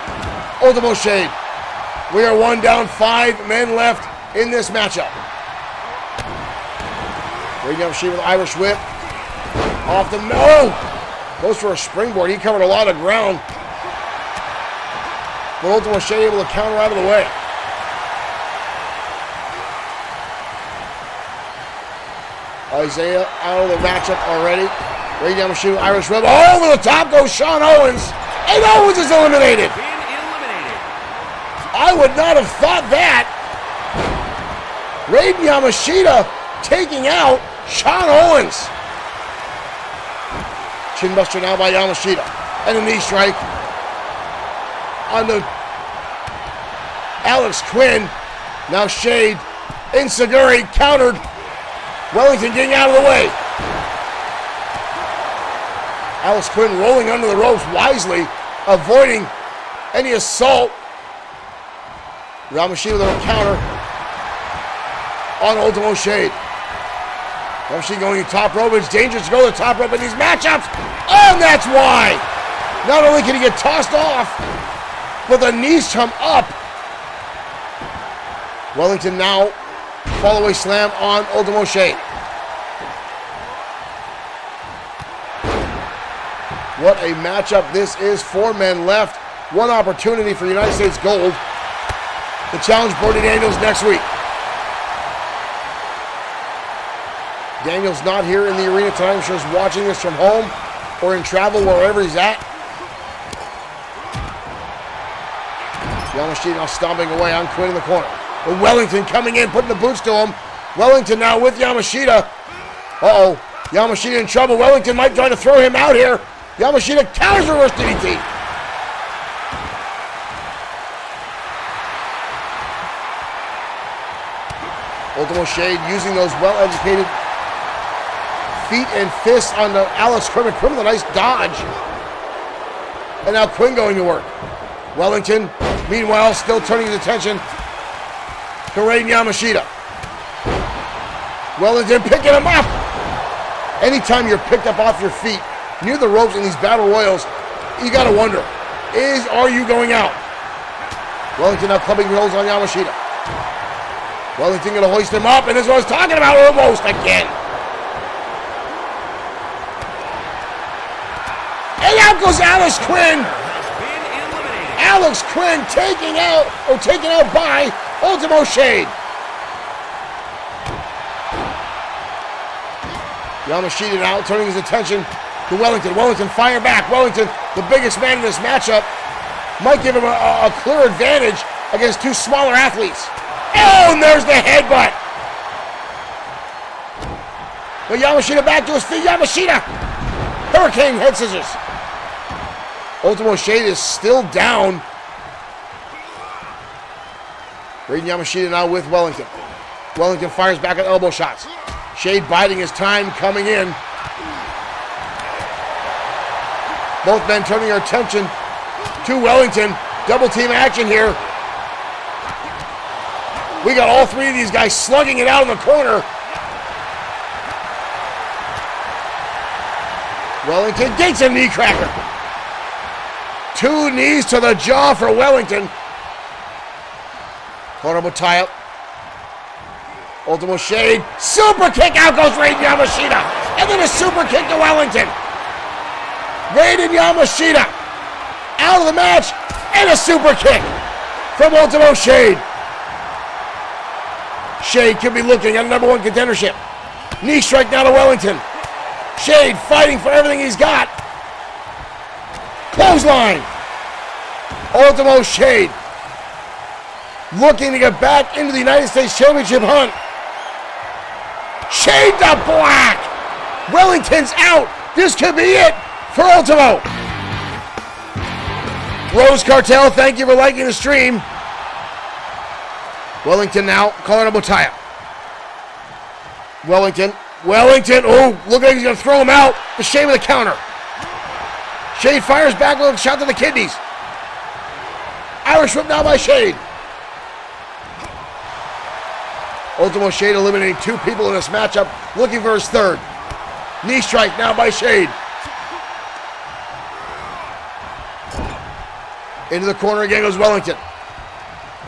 Ultimo Shade. We are 1 down, 5 men left in this matchup. Raiden Yamashita with Irish whip. Off the goes for a springboard. He covered a lot of ground. But Ultimo Shade able to counter out of the way. Isaiah out of the matchup already. Raiden Yamashita with Irish whip. Over the top goes Sean Owens. And Owens is eliminated. I would not have thought that. Raiden Yamashita taking out Sean Owens. Chin buster now by Yamashita. And a knee strike on the Alex Quinn. Now Shade. Insaguri countered. Wellington getting out of the way. Alex Quinn rolling under the ropes wisely, avoiding any assault. Yamashita with a counter on Ultimo Shade. Yamashita going to top rope. It's dangerous to go to the top rope in these matchups. And that's why. Not only can he get tossed off, but the knees come up. Wellington now, fall-away slam on Ultimo Shade. What a matchup this is. 4 men left. 1 opportunity for United States Gold to challenge Brody Daniels next week. Daniels not here in the arena tonight. I'm sure he's watching this from home or in travel, wherever he's at. Yamashita now stomping away on Quinn in the corner. But Wellington coming in, putting the boots to him. Wellington now with Yamashita. Uh-oh. Yamashita in trouble. Wellington might try to throw him out here. Yamashita counters reverse DDT. Ultimo Shade using those well-educated feet and fists on the Alex Quinn. Quinn with a nice dodge. And now Quinn going to work. Wellington, meanwhile, still turning his attention to Raiden Yamashita. Wellington picking him up. Anytime you're picked up off your feet near the ropes in these battle royals, you got to wonder, are you going out? Wellington now clubbing rolls on Yamashita. Wellington going to hoist him up, and this is what I was talking about, almost again. And out goes Alex Quinn. Alex Quinn taken out by Ultimo Shade. Yamashita now turning his attention to Wellington. Wellington fire back. Wellington, the biggest man in this matchup, might give him a clear advantage against 2 smaller athletes. Oh, and there's the headbutt. But Yamashita back to his feet. Yamashita! Hurricane head scissors. Ultimo Shade is still down. Raiden Yamashita now with Wellington. Wellington fires back at elbow shots. Shade biding his time coming in. Both men turning their attention to Wellington. Double team action here. We got all three of these guys slugging it out in the corner. Wellington gets a knee cracker. 2 knees to the jaw for Wellington. Horrible tie-up. Ultimo Shade. Super kick. Out goes Raiden Yamashita. And then a super kick to Wellington. Raiden Yamashita out of the match. And a super kick from Ultimo Shade. Shade could be looking at a #1 contendership. Knee strike now to Wellington. Shade fighting for everything he's got. Clothesline. Ultimo Shade looking to get back into the United States Championship hunt. Shade to black. Wellington's out. This could be it for Ultimo. Rose Cartel, thank you for liking the stream. Wellington now calling a tie-up. Wellington, oh, look like he's going to throw him out. The Shade with a counter. Shade fires back with a shot to the kidneys. Irish whip now by Shade. Ultimo Shade eliminating 2 people in this matchup, looking for his 3rd. Knee strike now by Shade. Into the corner again goes Wellington.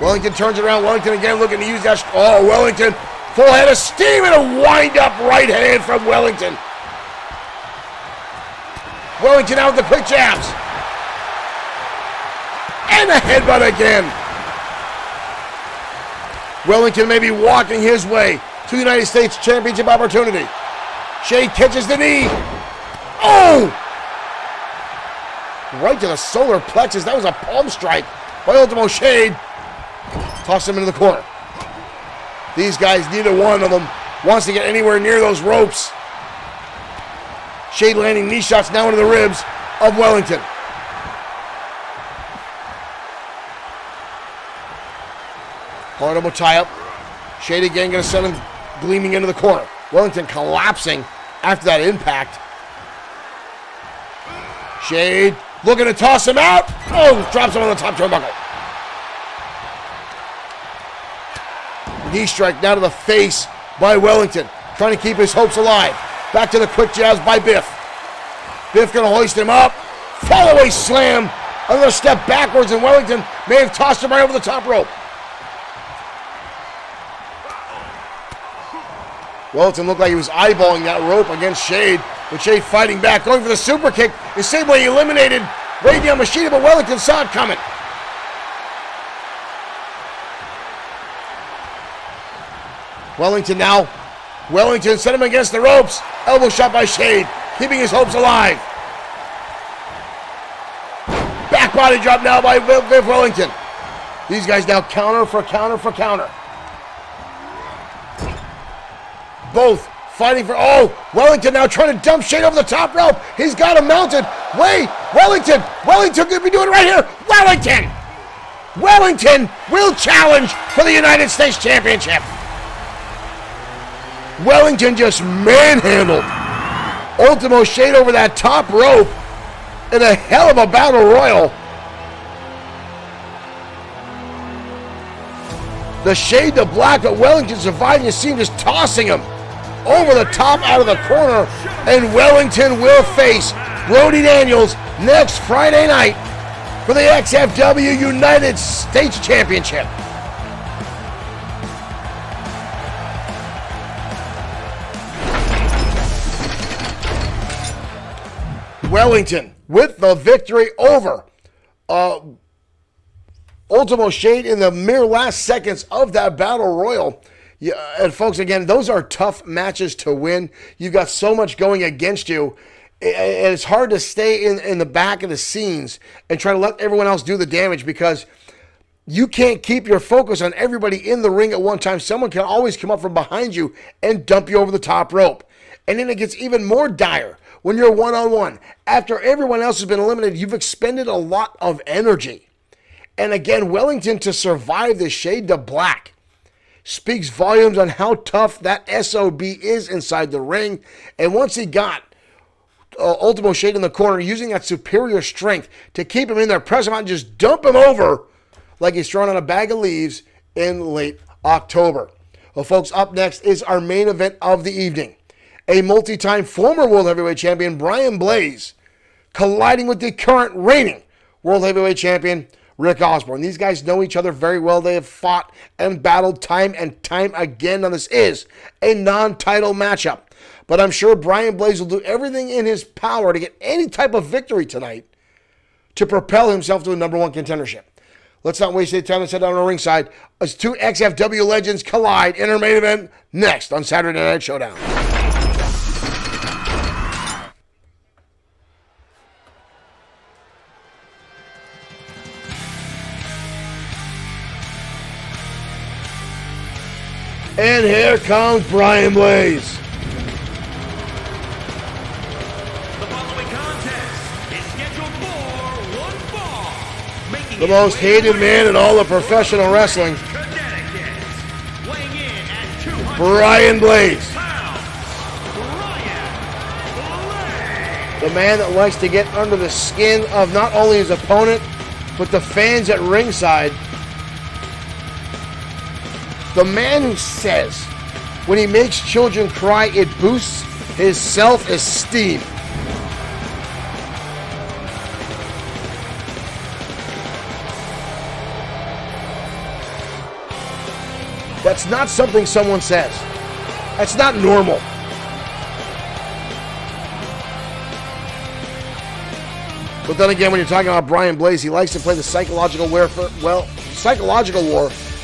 Wellington turns it around. Wellington again looking to use that. Oh, Wellington. Full head of steam and a wind-up right hand from Wellington. Wellington out with the quick jabs. And a headbutt again. Wellington may be walking his way to the United States Championship opportunity. Shade catches the knee. Oh! Right to the solar plexus. That was a palm strike by Ultimo Shade. Toss him into the corner. These guys, neither one of them wants to get anywhere near those ropes. Shade landing knee shots now into the ribs of Wellington. Horrible tie-up. Shade again going to send him gleaming into the corner. Wellington collapsing after that impact. Shade looking to toss him out. Oh, drops him on the top turnbuckle. Knee strike down to the face by Wellington, trying to keep his hopes alive. Back to the quick jabs by Biff. Biff going to hoist him up. Follow-away slam. Another step backwards, and Wellington may have tossed him right over the top rope. Wellington looked like he was eyeballing that rope against Shade, with Shade fighting back, going for the super kick, the same way he eliminated Raiden Yamashita, but Wellington saw it coming. Wellington now. Wellington set him against the ropes. Elbow shot by Shade, keeping his hopes alive. Back body drop now by Biff Wellington. These guys now counter for counter for counter. Both fighting for, oh, Wellington now trying to dump Shade over the top rope. He's got him mounted. Wait, Wellington could be doing it right here. Wellington will challenge for the United States Championship. Wellington just manhandled Ultimo Shade over that top rope in a hell of a battle royal. The Shade to black, but Wellington surviving. You see him just tossing him over the top out of the corner, and Wellington will face Brody Daniels next Friday night for the XFW United States Championship. Wellington with the victory over Ultimo Shade in the mere last seconds of that battle royal. Yeah, and folks, again, those are tough matches to win. You've got so much going against you, and it's hard to stay in the back of the scenes and try to let everyone else do the damage, because you can't keep your focus on everybody in the ring at one time. Someone can always come up from behind you and dump you over the top rope. And then it gets even more dire when you're one-on-one. After everyone else has been eliminated, you've expended a lot of energy. And again, Wellington to survive the Shade to black speaks volumes on how tough that SOB is inside the ring. And once he got Ultimo Shade in the corner, using that superior strength to keep him in there, press him out, and just dump him over like he's thrown on a bag of leaves in late October. Well, folks, up next is our main event of the evening. A multi-time former World Heavyweight Champion, Brian Blades, colliding with the current reigning World Heavyweight Champion, Rick Osborne. These guys know each other very well. They have fought and battled time and time again. Now, this is a non-title matchup, but I'm sure Brian Blades will do everything in his power to get any type of victory tonight to propel himself to a #1 contendership. Let's not waste any time. Let's head down to ringside as two XFW legends collide in our main event next on Saturday Night Showdown. And here comes Brian Blades. The following contest is scheduled for one fall. Making The most hated man in all of professional wrestling, Connecticut. Weighing in at 200 Brian Blades. pounds, Brian Blades. The man that likes to get under the skin of not only his opponent, but the fans at ringside. The man who says when he makes children cry, it boosts his self-esteem. That's not something someone says. That's not normal. But then again, when you're talking about Brian Blades, he likes to play the psychological war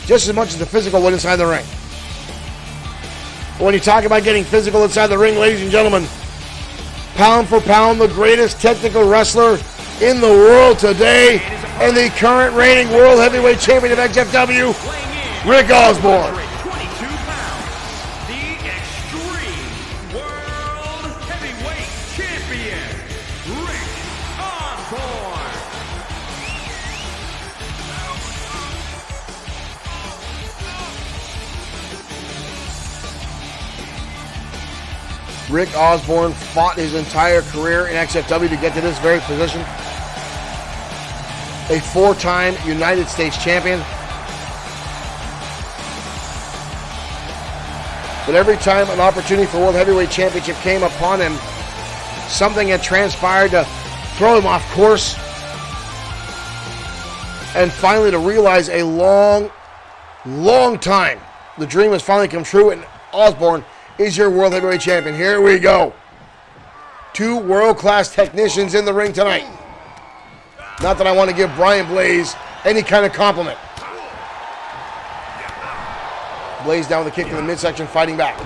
just as much as the physical one inside the ring. But when you talk about getting physical inside the ring, ladies and gentlemen, pound for pound, the greatest technical wrestler in the world today, and the current reigning World Heavyweight Champion of XFW, Rick Osborne. 22 pounds, the Extreme World Heavyweight Champion, Rick Osborne. Rick Osborne fought his entire career in XFW to get to this very position. A 4-time United States champion. But every time an opportunity for World Heavyweight Championship came upon him, something had transpired to throw him off course. And finally to realize a long time, the dream has finally come true, and Osborne is your World Heavyweight Champion. Here we go. Two world-class technicians in the ring tonight. Not that I want to give Brian Blades any kind of compliment. Blades down with a kick to the midsection, fighting back.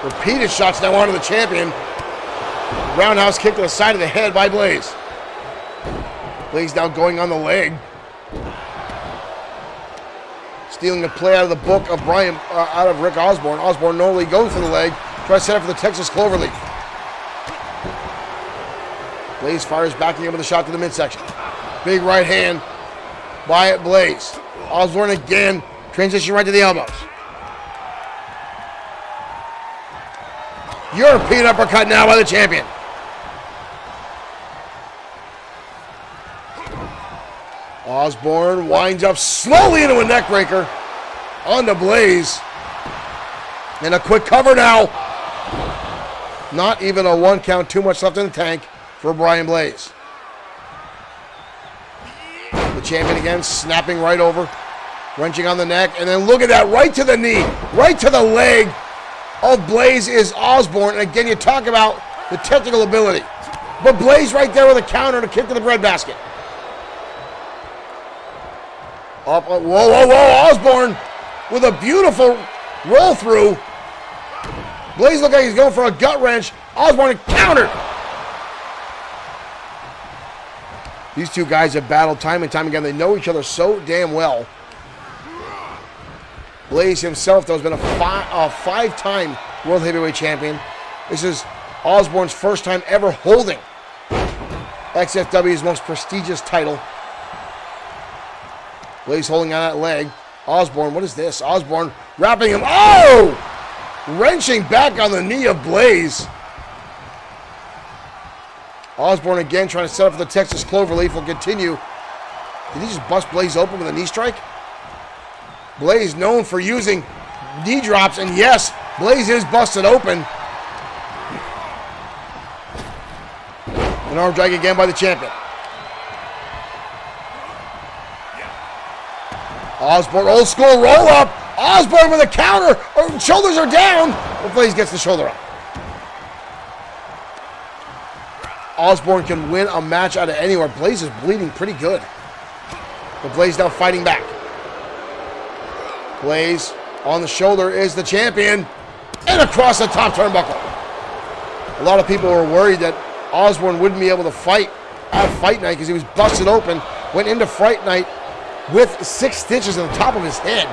Repeated shots now onto the champion. Roundhouse kick to the side of the head by Blades. Blades now going on the leg. Stealing a play out of the book of out of Rick Osborne. Osborne normally goes for the leg, tries to set up for the Texas Cloverleaf. Blades fires back again with a shot to the midsection. Big right hand by Blades. Osborne again, transition right to the elbows. European uppercut now by the champion. Osborne winds up slowly into a neckbreaker onto Blades. And a quick cover now. Not even a 1 count, too much left in the tank for Brian Blades. The champion again snapping right over, wrenching on the neck, and then look at that, right to the knee, right to the leg of Blades is Osborne. And again, you talk about the technical ability. But Blades right there with a counter to kick to the breadbasket. Up, whoa, Osborne with a beautiful roll through. Blades looked like he's going for a gut wrench. Osborne countered. These two guys have battled time and time again. They know each other so damn well. Blades himself, though, has been a five-time World Heavyweight Champion. This is Osborne's first time ever holding XFW's most prestigious title. Blades holding on that leg. Osborne, what is this? Osborne wrapping him. Oh! Wrenching back on the knee of Blades. Osborne again trying to set up for the Texas Cloverleaf. Will continue. Did he just bust Blades open with a knee strike? Blaze known for using knee drops, and yes, Blaze is busted open. An arm drag again by the champion. Osborne, old school roll up. Osborne with a counter. Shoulders are down. But Blaze gets the shoulder up. Osborne can win a match out of anywhere. Blaze is bleeding pretty good. But Blaze now fighting back. Blaze on the shoulder is the champion. And across the top turnbuckle. A lot of people were worried that Osborne wouldn't be able to fight at Fight Night because he was busted open. Went into Fight Night with 6 stitches on the top of his head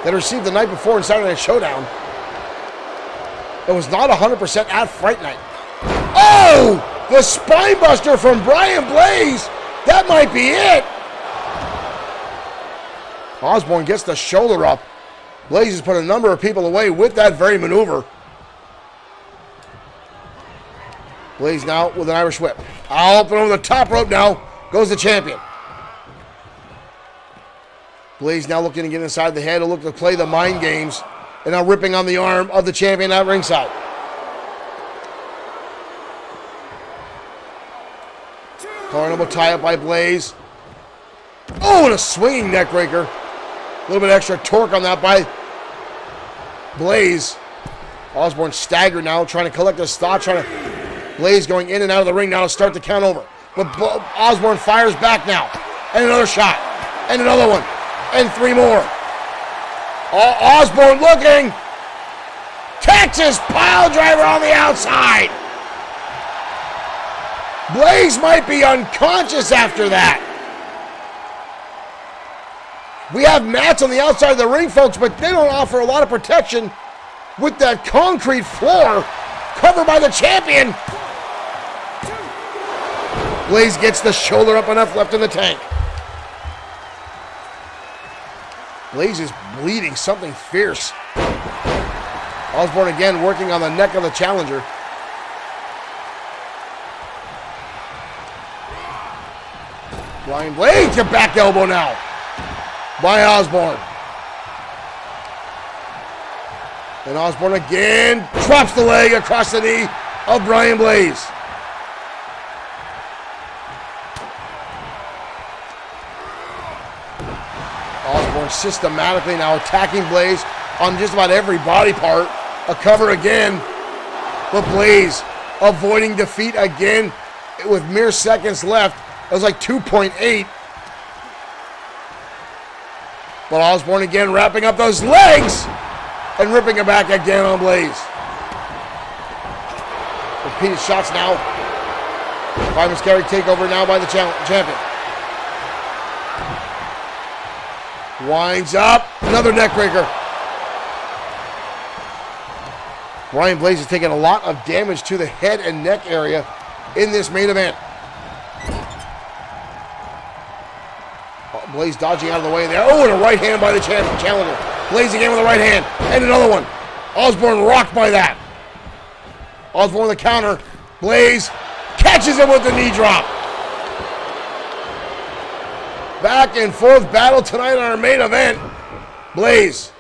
that received the night before in Saturday Night Showdown. It was not 100% at Fight Night. Oh! The spine buster from Brian Blaze. That might be it. Osborne gets the shoulder up. Blaze has put a number of people away with that very maneuver. Blaze now with an Irish whip. Up and over the top rope now goes the champion. Blaze now looking to get inside the head, to look to play the mind games, and now ripping on the arm of the champion at ringside. Collar elbow tie up by Blaze. Oh, and a swinging neck breaker. A little bit extra torque on that by Blaze. Osborne staggered now, trying to collect his thoughts, Blaze going in and out of the ring now to start the count over. But Osborne fires back now. And another shot. And another one. And 3 more. Osborne looking. Texas pile driver on the outside. Blaze might be unconscious after that. We have mats on the outside of the ring, folks, but they don't offer a lot of protection with that concrete floor covered by the champion. Blaze gets the shoulder up, enough left in the tank. Blaze is bleeding something fierce. Osborne again working on the neck of the challenger. Brian Blaze to back elbow now by Osborne. And Osborne again drops the leg across the knee of Brian Blaze. Osborne systematically now attacking Blaze on just about every body part. A cover again, but Blaze avoiding defeat again with mere seconds left. It was like 2.8. But Osborne again wrapping up those legs and ripping it back again on Blaze. Repeated shots now. Fireman's carry takeover now by the champion. Winds up. Another neck breaker. Brian Blaze has taken a lot of damage to the head and neck area in this main event. Blaze dodging out of the way there. Oh, and a right hand by the challenger. Blaze again with a right hand. And another one. Osborne rocked by that. Osborne with the counter. Blaze catches him with the knee drop. Back and forth battle tonight on our main event. Blaze.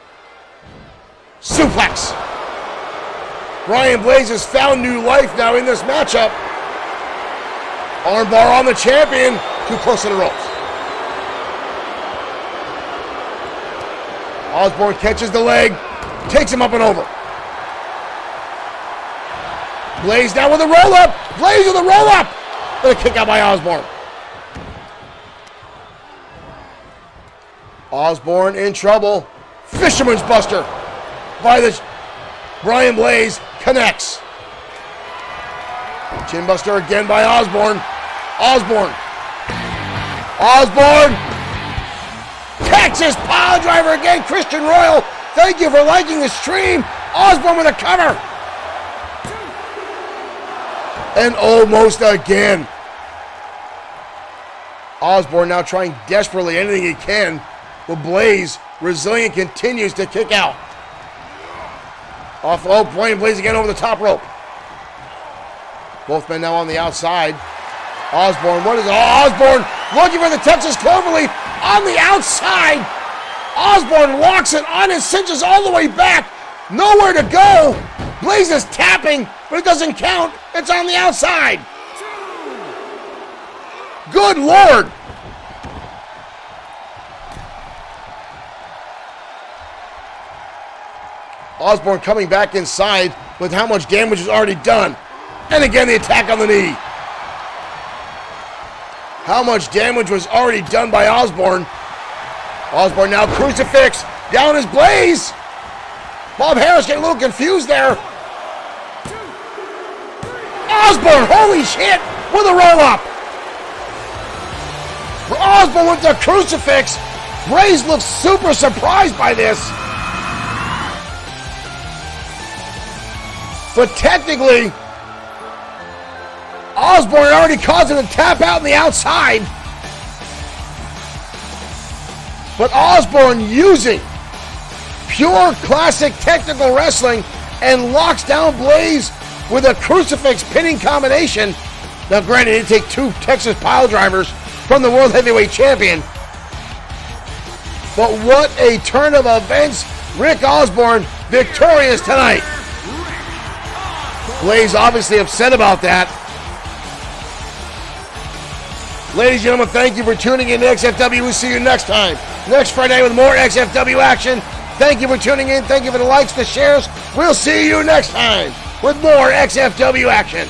Suplex. Brian Blaze has found new life now in this matchup. Armbar on the champion. Too close to the ropes. Osborne catches the leg, takes him up and over. Blaze down with a roll-up. Blaze with a roll-up. And a kick out by Osborne. Osborne in trouble. Fisherman's buster by the Brian Blaze connects. Chin buster again by Osborne. Osborne. Texas pile driver again. Christian Royal, thank you for liking the stream. Osborne with a cover. And almost again. Osborne now trying desperately anything he can. But Blaze, resilient, continues to kick out. Off the rope, Brian Blaze again over the top rope. Both men now on the outside. Osborne, what is it? Oh, Osborne looking for the Texas Cloverleaf on the outside. Osborne locks it on and cinches all the way back. Nowhere to go. Blaze is tapping, but it doesn't count. It's on the outside. Good Lord. Osborne coming back inside with how much damage is already done. And again, the attack on the knee. How much damage was already done by Osborne. Osborne now crucifix. Down is Blaze. Bob Harris getting a little confused there. Osborne, holy shit, with a roll-up. For Osborne with the crucifix. Blaze looks super surprised by this. But technically, Osborne already caused him to tap out on the outside. But Osborne using pure classic technical wrestling and locks down Blaze with a crucifix pinning combination. Now granted, it didn't take 2 Texas pile drivers from the World Heavyweight Champion. But what a turn of events. Rick Osborne victorious tonight. Blaze obviously upset about that. Ladies and gentlemen, thank you for tuning in to XFW. We'll see you next time. Next Friday with more XFW action. Thank you for tuning in. Thank you for the likes, the shares. We'll see you next time with more XFW action.